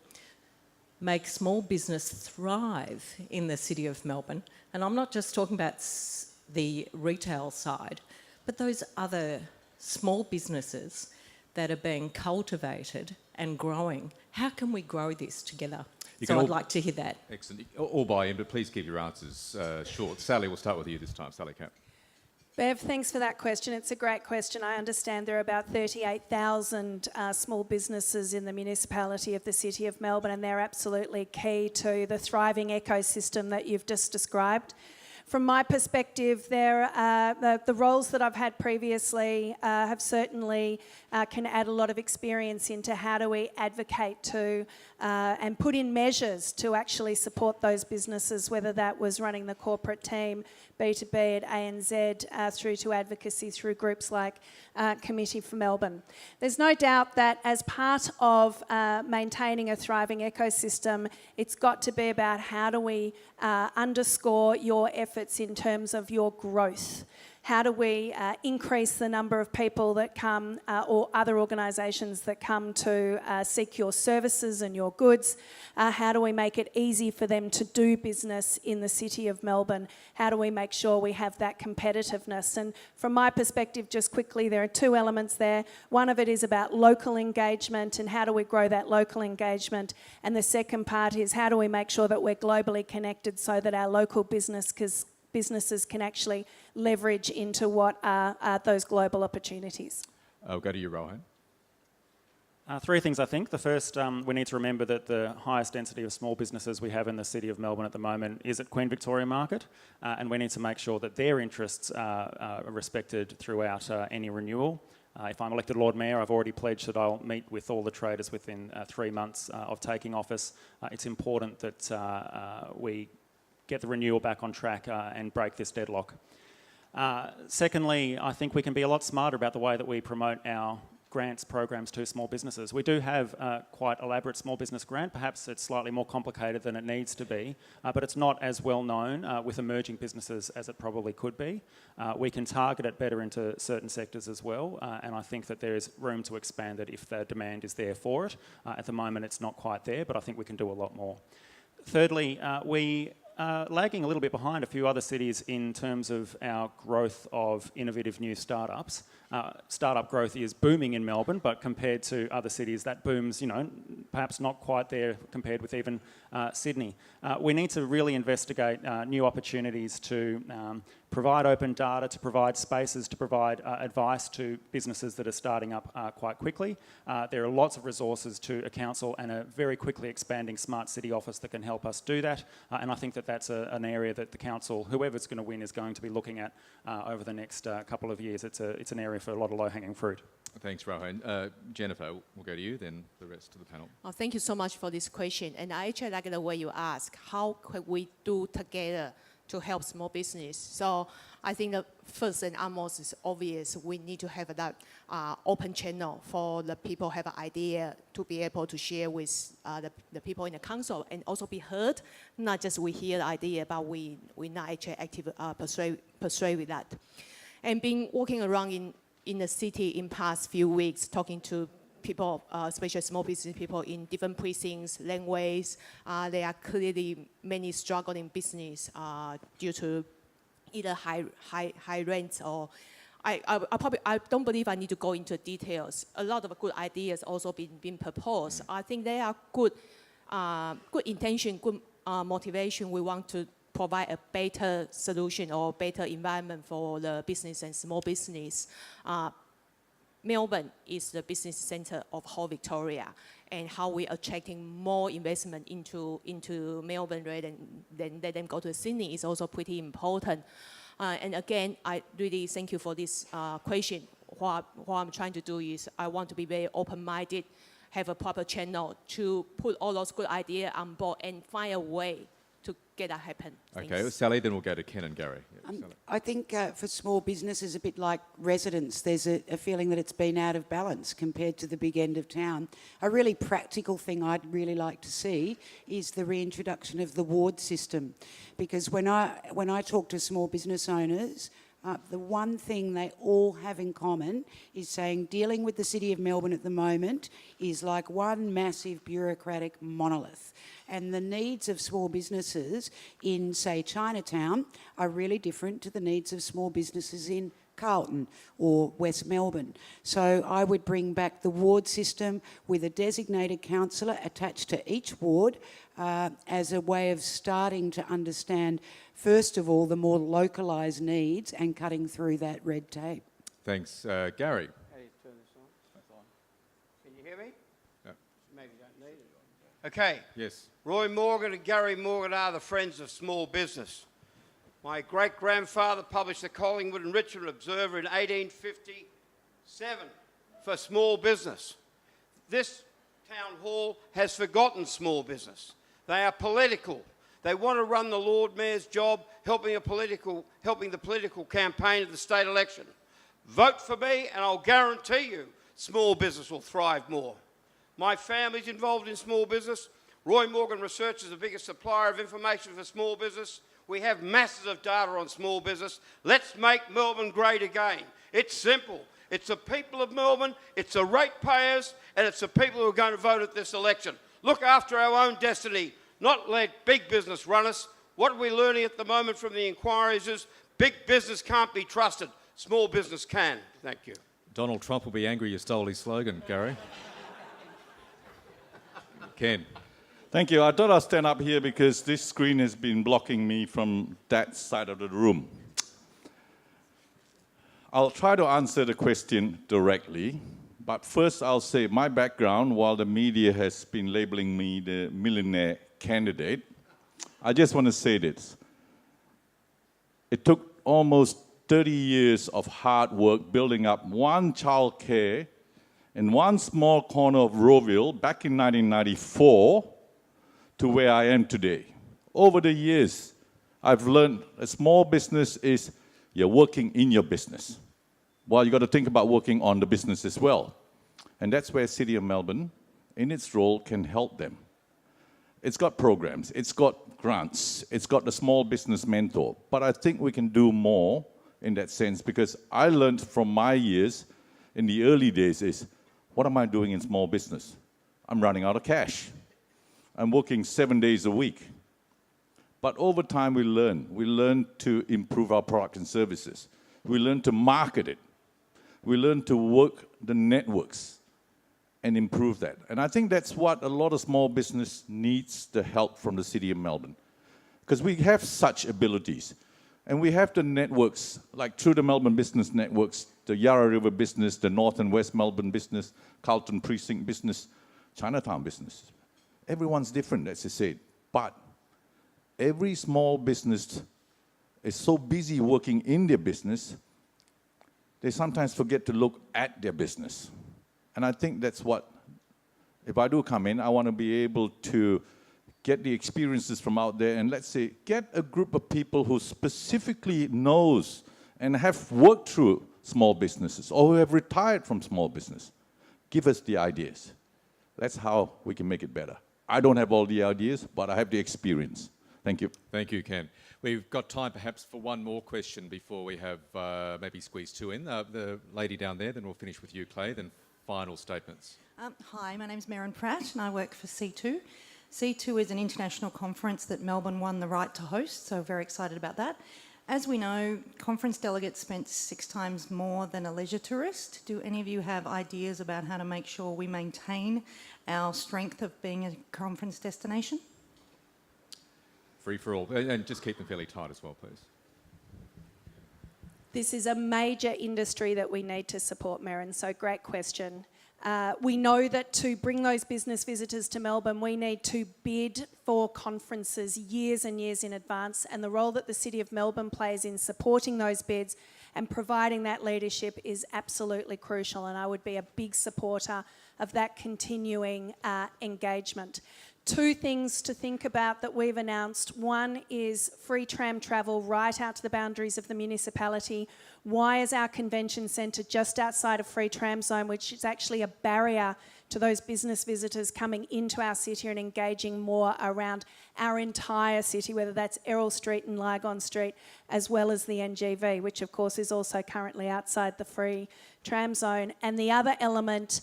make small business thrive in the City of Melbourne. And I'm not just talking about the retail side, but those other small businesses that are being cultivated and growing. How can we grow this together? So I'd like to hear that. Excellent. All buy in, but please keep your answers short. Sally, we'll start with you this time. Sally Camp. Bev, thanks for that question. It's a great question. I understand there are about 38,000 small businesses in the municipality of the City of Melbourne, and they're absolutely key to the thriving ecosystem that you've just described. From my perspective, the roles that I've had previously have certainly can add a lot of experience into how do we advocate to and put in measures to actually support those businesses, whether that was running the corporate team, B2B at ANZ, through to advocacy through groups like Committee for Melbourne. There's no doubt that as part of maintaining a thriving ecosystem, it's got to be about how do we underscore your efforts in terms of your growth. How do we increase the number of people that come or other organisations that come to seek your services and your goods? How do we make it easy for them to do business in the City of Melbourne? How do we make sure we have that competitiveness? And from my perspective, just quickly, there are two elements there. One of it is about local engagement and how do we grow that local engagement? And the second part is how do we make sure that we're globally connected so that our local businesses can actually leverage into what are those global opportunities. I'll go to you, Rohan. Three things, I think. The first, we need to remember that the highest density of small businesses we have in the City of Melbourne at the moment is at Queen Victoria Market, and we need to make sure that their interests are respected throughout any renewal. If I'm elected Lord Mayor, I've already pledged that I'll meet with all the traders within 3 months of taking office. It's important that we get the renewal back on track and break this deadlock. Secondly, I think we can be a lot smarter about the way that we promote our grants programs to small businesses. We do have quite elaborate small business grant. Perhaps it's slightly more complicated than it needs to be, but it's not as well known with emerging businesses as it probably could be. We can target it better into certain sectors as well, and I think that there is room to expand it if the demand is there for it. At the moment, it's not quite there, but I think we can do a lot more. Thirdly, we lagging a little bit behind a few other cities in terms of our growth of innovative new startups. Startup growth is booming in Melbourne, but compared to other cities, that boom's, you know, perhaps not quite there compared with even Sydney. We need to really investigate new opportunities to provide open data, to provide spaces, to provide advice to businesses that are starting up quite quickly. There are lots of resources to a council and a very quickly expanding smart city office that can help us do that. And I think that that's an area that the council, whoever's going to win, is going to be looking at over the next couple of years. It's an area for a lot of low-hanging fruit. Thanks, Rohan. Jennifer, we'll go to you, then the rest of the panel. Thank you so much for this question. And I actually like the way you ask, how could we do together to help small business? So I think the first and almost is obvious, we need to have that open channel for the people who have an idea to be able to share with the people in the council and also be heard. Not just we hear the idea, but we not actually active persuade with that. And been walking around in the city in past few weeks, talking to people, especially small business people in different precincts, laneways. There are clearly many struggling business due to either high rents or I don't believe I need to go into details. A lot of good ideas also been proposed. I think they are good intention, good motivation. We want to provide a better solution or better environment for the business and small business. Melbourne is the business center of whole Victoria, and how we are attracting more investment into Melbourne rather than let them go to Sydney is also pretty important. And again, I really thank you for this question. What I'm trying to do is I want to be very open-minded, have a proper channel to put all those good ideas on board and find a way to get that happen. Okay, Thanks. Sally, then we'll go to Ken and Gary. Yeah, Sally. I think for small businesses, a bit like residents, there's a feeling that it's been out of balance compared to the big end of town. A really practical thing I'd really like to see is the reintroduction of the ward system, because when I talk to small business owners, the one thing they all have in common is saying dealing with the City of Melbourne at the moment is like one massive bureaucratic monolith. And the needs of small businesses in, say, Chinatown are really different to the needs of small businesses in Carlton or West Melbourne. So I would bring back the ward system with a designated councillor attached to each ward as a way of starting to understand, first of all, the more localised needs and cutting through that red tape. Thanks. Gary. How do you turn this on? Can you hear me? No. Maybe you don't need it. Okay. Yes. Roy Morgan and Gary Morgan are the friends of small business. My great-grandfather published the Collingwood and Richmond Observer in 1857 for small business. This town hall has forgotten small business. They are political. They want to run the Lord Mayor's job, helping the political campaign of the state election. Vote for me and I'll guarantee you small business will thrive more. My family's involved in small business. Roy Morgan Research is the biggest supplier of information for small business. We have masses of data on small business. Let's make Melbourne great again. It's simple. It's the people of Melbourne, it's the ratepayers, and it's the people who are going to vote at this election. Look after our own destiny, not let big business run us. What are we learning at the moment from the inquiries is big business can't be trusted. Small business can. Thank you. Donald Trump will be angry you stole his slogan, Gary. Ken. Thank you. I thought I'd stand up here because this screen has been blocking me from that side of the room. I'll try to answer the question directly, but first I'll say my background, while the media has been labeling me the millionaire candidate, I just want to say this. It took almost 30 years of hard work building up one childcare in one small corner of Rowville back in 1994 to where I am today. Over the years, I've learned a small business is you're working in your business. Well, you got to think about working on the business as well. And that's where City of Melbourne, in its role, can help them. It's got programs, it's got grants, it's got the small business mentor. But I think we can do more in that sense, because I learned from my years in the early days is, what am I doing in small business? I'm running out of cash. I'm working 7 days a week. But over time, we learn. We learn to improve our product and services. We learn to market it. We learn to work the networks and improve that. And I think that's what a lot of small business needs the help from the City of Melbourne. Because we have such abilities. And we have the networks, like through the Melbourne Business Networks, the Yarra River Business, the North and West Melbourne Business, Carlton Precinct Business, Chinatown Business. Everyone's different, as I said. But every small business is so busy working in their business, they sometimes forget to look at their business. And I think that's what, if I do come in, I want to be able to get the experiences from out there and, let's say, get a group of people who specifically knows and have worked through small businesses or who have retired from small business. Give us the ideas. That's how we can make it better. I don't have all the ideas, but I have the experience. Thank you. Thank you, Ken. We've got time perhaps for one more question before we have maybe squeeze two in. The lady down there, then we'll finish with you, Clay, then final statements. Hi, my name's Meryn Pratt and I work for C2. C2 is an international conference that Melbourne won the right to host, so very excited about that. As we know, conference delegates spent 6 times more than a leisure tourist. Do any of you have ideas about how to make sure we maintain our strength of being a conference destination? Free for all. And just keep them fairly tight as well, please. This is a major industry that we need to support, Meryn, so great question. We know that to bring those business visitors to Melbourne, we need to bid for conferences years and years in advance, and the role that the City of Melbourne plays in supporting those bids and providing that leadership is absolutely crucial, and I would be a big supporter of that continuing engagement. 2 things to think about that we've announced. One is free tram travel right out to the boundaries of the municipality. Why is our convention centre just outside of free tram zone, which is actually a barrier to those business visitors coming into our city and engaging more around our entire city, whether that's Errol Street and Lygon Street, as well as the NGV, which of course is also currently outside the free tram zone. And the other element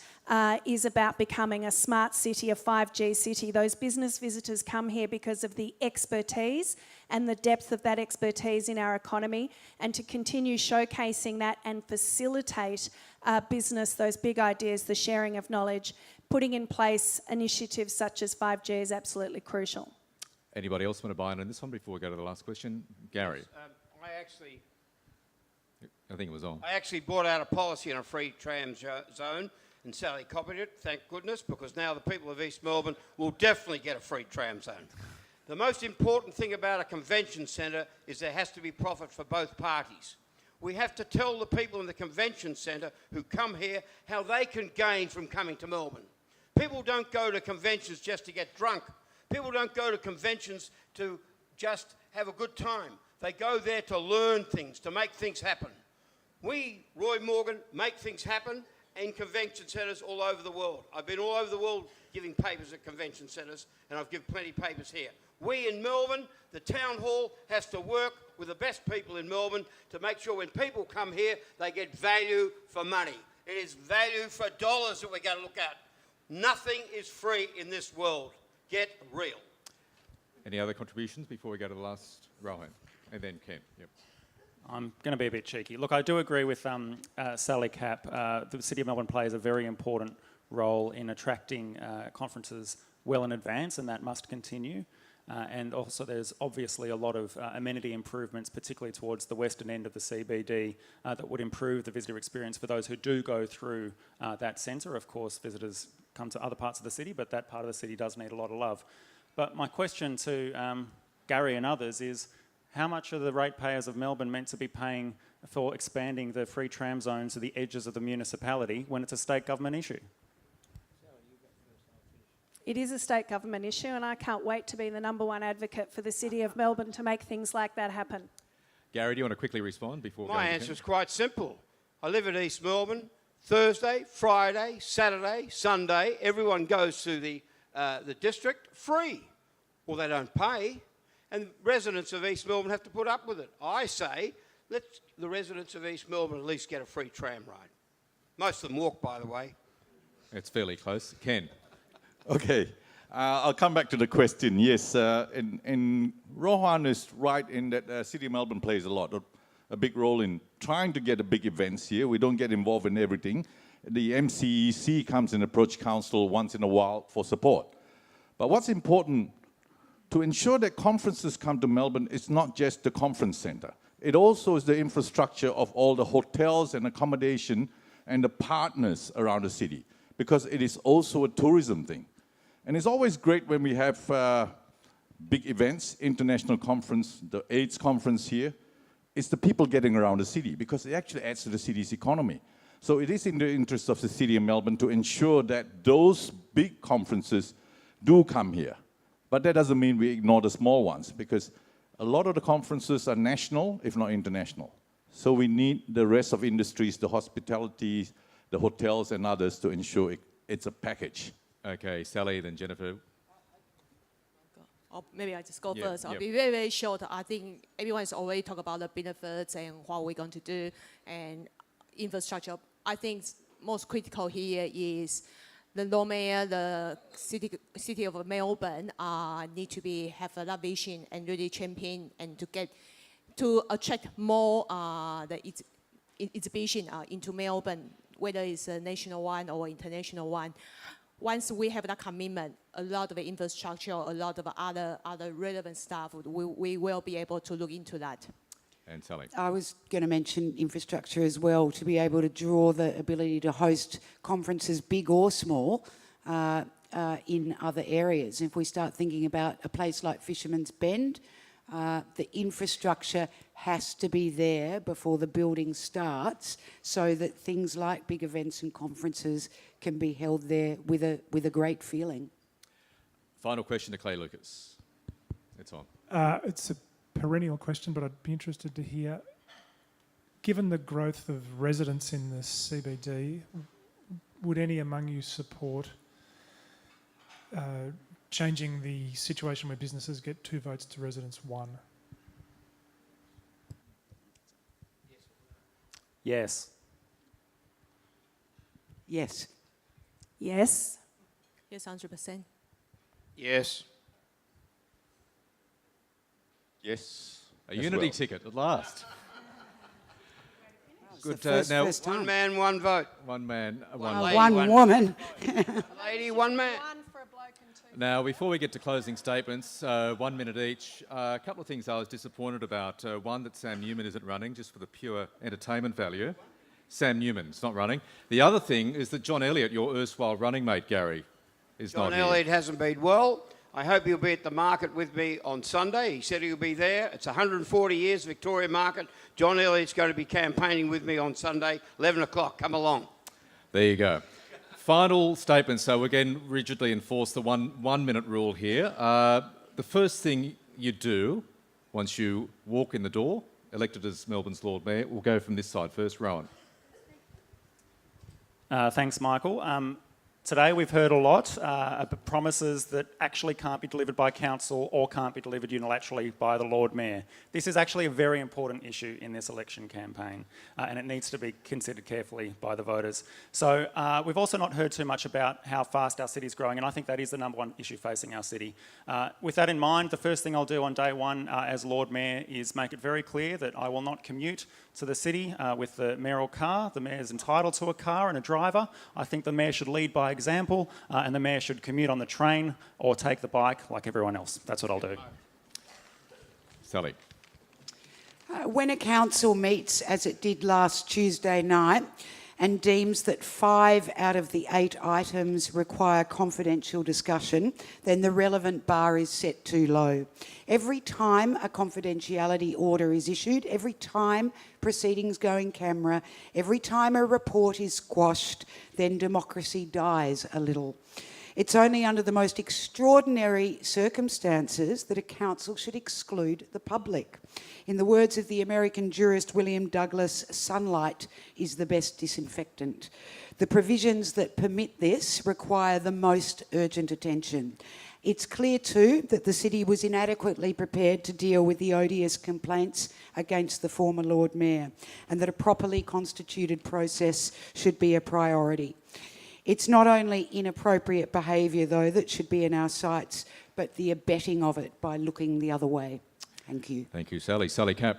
is about becoming a smart city, a 5G city. Those business visitors come here because of the expertise and the depth of that expertise in our economy, and to continue showcasing that and facilitate business, those big ideas, the sharing of knowledge, putting in place initiatives such as 5G is absolutely crucial. Anybody else want to buy in on this one before we go to the last question? Gary. I think it was on. I actually brought out a policy on a free tram zone, and Sally copied it, thank goodness, because now the people of East Melbourne will definitely get a free tram zone. The most important thing about a convention centre is there has to be profit for both parties. We have to tell the people in the convention centre who come here how they can gain from coming to Melbourne. People don't go to conventions just to get drunk. People don't go to conventions to just have a good time. They go there to learn things, to make things happen. We, Roy Morgan, make things happen in convention centres all over the world. I've been all over the world giving papers at convention centres, and I've given plenty of papers here. We in Melbourne, the town hall has to work with the best people in Melbourne to make sure when people come here, they get value for money. It is value for dollars that we're going to look at. Nothing is free in this world. Get real. Any other contributions before we go to the last Rohan? And then Ken. Yep. I'm going to be a bit cheeky. Look, I do agree with Sally Capp. The City of Melbourne plays a very important role in attracting conferences well in advance, and that must continue. And also there's obviously a lot of amenity improvements, particularly towards the western end of the CBD, that would improve the visitor experience for those who do go through that centre. Of course, visitors come to other parts of the city, but that part of the city does need a lot of love. But my question to Gary and others is, how much are the ratepayers of Melbourne meant to be paying for expanding the free tram zones to the edges of the municipality when it's a state government issue? It is a state government issue, and I can't wait to be the #1 advocate for the City of Melbourne to make things like that happen. Gary, do you want to quickly respond before? My answer is quite simple. I live in East Melbourne. Thursday, Friday, Saturday, Sunday, everyone goes to the district free. Well, they don't pay, and residents of East Melbourne have to put up with it. I say, let the residents of East Melbourne at least get a free tram ride. Most of them walk, by the way. It's fairly close. Ken. Okay. I'll come back to the question. Yes, Rohan is right in that City of Melbourne plays a big role in trying to get the big events here. We don't get involved in everything. The MCEC comes and approach council once in a while for support. But what's important to ensure that conferences come to Melbourne is not just the conference centre. It also is the infrastructure of all the hotels and accommodation and the partners around the city, because it is also a tourism thing. And it's always great when we have big events, international conference, the AIDS conference here. It's the people getting around the city, because it actually adds to the city's economy. So it is in the interest of the City of Melbourne to ensure that those big conferences do come here. But that doesn't mean we ignore the small ones, because a lot of the conferences are national, if not international. So we need the rest of industries, the hospitality, the hotels and others to ensure it's a package. Okay, Sally, then Jennifer. Or maybe I just go Yeah, first. I'll yeah. be very, very short. I think everyone's already talked about the benefits and what we're going to do and infrastructure. I think most critical here is the Lord Mayor, the city of Melbourne need to have a vision and really champion and to attract more the exhibition into Melbourne, whether it's a national one or international one. Once we have that commitment, a lot of the infrastructure, a lot of other relevant stuff, we will be able to look into that. And Sally. I was going to mention infrastructure as well, to be able to draw the ability to host conferences, big or small, in other areas. If we start thinking about a place like Fisherman's Bend, the infrastructure has to be there before the building starts, so that things like big events and conferences can be held there with a great feeling. Final question to Clay Lucas. It's on. It's a perennial question, but I'd be interested to hear, given the growth of residents in the CBD, would any among you support changing the situation where businesses get 2 votes to residents 1? Yes. Yes. Yes. Yes, 100%. Yes. Yes. A unity ticket at last. Good. Now, One man, one vote. One man, One one. lady, one woman. Lady, one man. Now, before we get to closing statements, 1 minute each, a couple of things I was disappointed about. One, that Sam Newman isn't running, just for the pure entertainment value. Sam Newman's not running. The other thing is that John Elliott, your erstwhile running mate, Gary, is John not here. Elliott hasn't been well. I hope he'll be at the market with me on Sunday. He said he'll be there. It's 140 years, Victoria Market. John Elliott's going to be campaigning with me on Sunday, 11 o'clock. Come along. There you go. Final statement. So again, rigidly enforce the one minute rule here. The first thing you do once you walk in the door, elected as Melbourne's Lord Mayor, we'll go from this side first. Rowan. Thanks, Michael. Today we've heard a lot of promises that actually can't be delivered by council or can't be delivered unilaterally by the Lord Mayor. This is actually a very important issue in this election campaign, and it needs to be considered carefully by the voters. So we've also not heard too much about how fast our city is growing, and I think that is the number one issue facing our city. With that in mind, the first thing I'll do on day one as Lord Mayor is make it very clear that I will not commute to the city with the mayoral car. The mayor's entitled to a car and a driver. I think the mayor should lead by example, and the mayor should commute on the train or take the bike like everyone else. That's what I'll do. Sally. When a council meets, as it did last Tuesday night, and deems that 5 out of the 8 items require confidential discussion, then the relevant bar is set too low. Every time a confidentiality order is issued, every time proceedings go in camera, every time a report is quashed, then democracy dies a little. It's only under the most extraordinary circumstances that a council should exclude the public. In the words of the American jurist William Douglas, sunlight is the best disinfectant. The provisions that permit this require the most urgent attention. It's clear too that the city was inadequately prepared to deal with the odious complaints against the former Lord Mayor, and that a properly constituted process should be a priority. It's not only inappropriate behaviour, though, that should be in our sights, but the abetting of it by looking the other way. Thank you. Thank you, Sally. Sally Capp.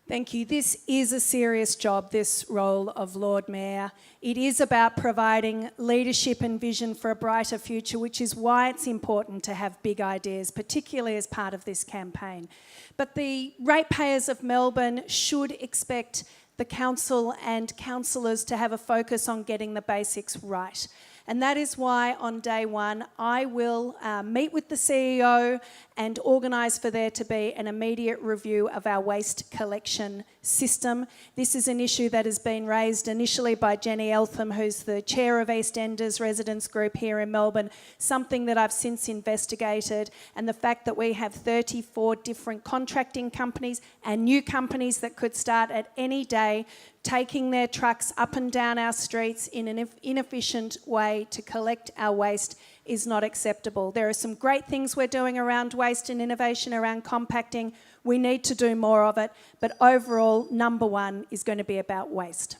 Thank you. This is a serious job, this role of Lord Mayor. It is about providing leadership and vision for a brighter future, which is why it's important to have big ideas, particularly as part of this campaign. But the ratepayers of Melbourne should expect the council and councillors to have a focus on getting the basics right. And that is why on day one, I will meet with the CEO and organise for there to be an immediate review of our waste collection system. This is an issue that has been raised initially by Jenny Eltham, who's the chair of EastEnders Residents Group here in Melbourne, something that I've since investigated, and the fact that we have 34 different contracting companies and new companies that could start at any day taking their trucks up and down our streets in an inefficient way to collect our waste is not acceptable. There are some great things we're doing around waste and innovation around compacting. We need to do more of it, but overall, number one is going to be about waste.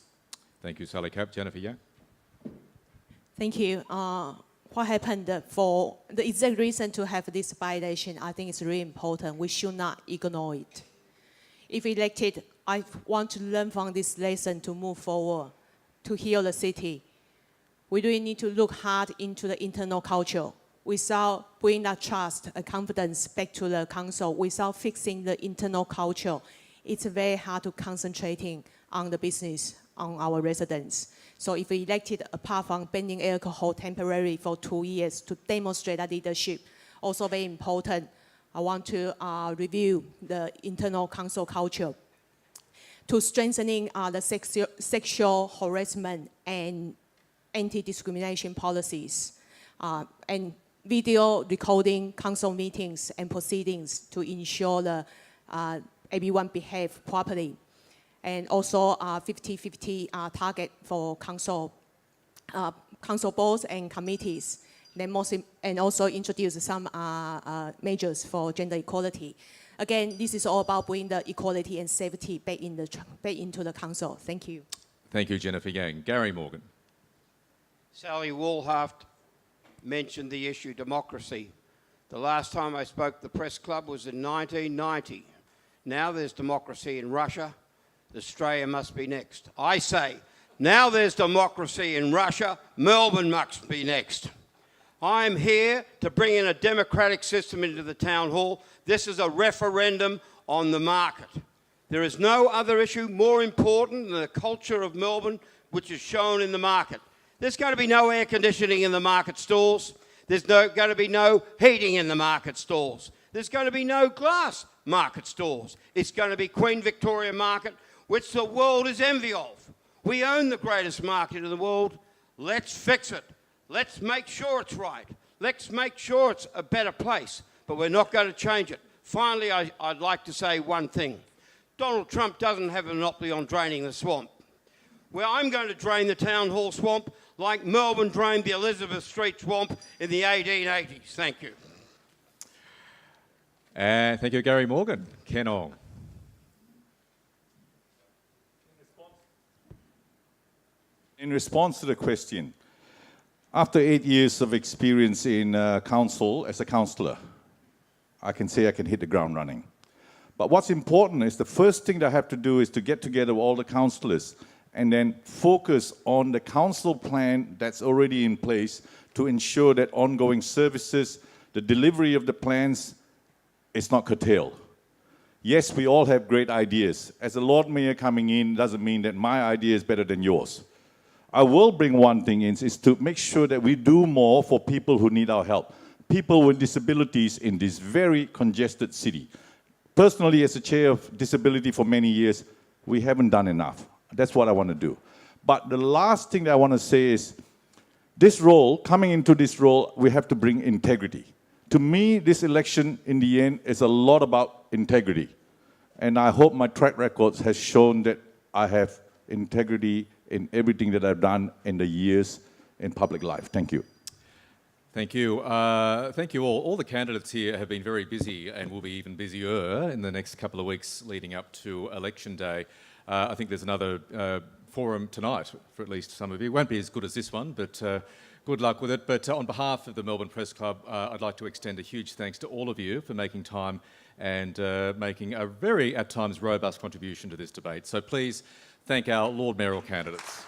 Thank you, Sally Capp. Jennifer Yang. Thank you. What happened for the exact reason to have this by-election, I think it's really important. We should not ignore it. If elected, I want to learn from this lesson to move forward, to heal the city. We really need to look hard into the internal culture. Without bringing that trust and confidence back to the council, without fixing the internal culture, it's very hard to concentrating on the business, on our residents. So if we elected, apart from banning alcohol temporarily for 2 years to demonstrate that leadership, also very important, I want to review the internal council culture to strengthening the sexual harassment and anti-discrimination policies, and video recording council meetings and proceedings to ensure that everyone behave properly. And also 50-50 target for council boards and committees. Then and also introduce some measures for gender equality. Again, this is all about bringing the equality and safety back into the council. Thank you. Thank you, Jennifer Yang. Gary Morgan. Sally Woolhaft mentioned the issue democracy. The last time I spoke to the press club was in 1990. Now there's democracy in Russia. Australia must be next. I say, now there's democracy in Russia. Melbourne must be next. I'm here to bring in a democratic system into the town hall. This is a referendum on the market. There is no other issue more important than the culture of Melbourne, which is shown in the market. There's going to be no air conditioning in the market stalls. There's going to be no heating in the market stalls. There's going to be no glass market stalls. It's going to be Queen Victoria Market, which the world is envy of. We own the greatest market in the world. Let's fix it. Let's make sure it's right. Let's make sure it's a better place, but we're not going to change it. Finally, I'd like to say one thing. Donald Trump doesn't have a monopoly on draining the swamp. Well, I'm going to drain the town hall swamp like Melbourne drained the Elizabeth Street swamp in the 1880s. Thank you. Thank you, Gary Morgan. Ken Ong. In response to the question, after 8 years of experience in council as a councillor, I can say I can hit the ground running. But what's important is the first thing that I have to do is to get together with all the councillors and then focus on the council plan that's already in place to ensure that ongoing services, the delivery of the plans is not curtailed. Yes, we all have great ideas. As a Lord Mayor coming in doesn't mean that my idea is better than yours. I will bring one thing in, is to make sure that we do more for people who need our help. People with disabilities in this very congested city. Personally, as a chair of disability for many years, we haven't done enough. That's what I want to do. But the last thing that I want to say is, this role, coming into this role, we have to bring integrity. To me, this election, in the end, is a lot about integrity. And I hope my track record has shown that I have integrity in everything that I've done in the years in public life. Thank you. Thank you. Thank you all. All the candidates here have been very busy and will be even busier in the next couple of weeks leading up to Election Day. I think there's another forum tonight, for at least some of you. It won't be as good as this one, but good luck with it. But on behalf of the Melbourne Press Club, I'd like to extend a huge thanks to all of you for making time and making a very, at times, robust contribution to this debate. So please thank our Lord Mayoral candidates.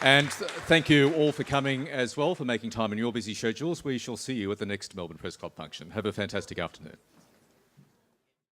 And thank you all for coming as well, for making time in your busy schedules. We shall see you at the next Melbourne Press Club function. Have a fantastic afternoon.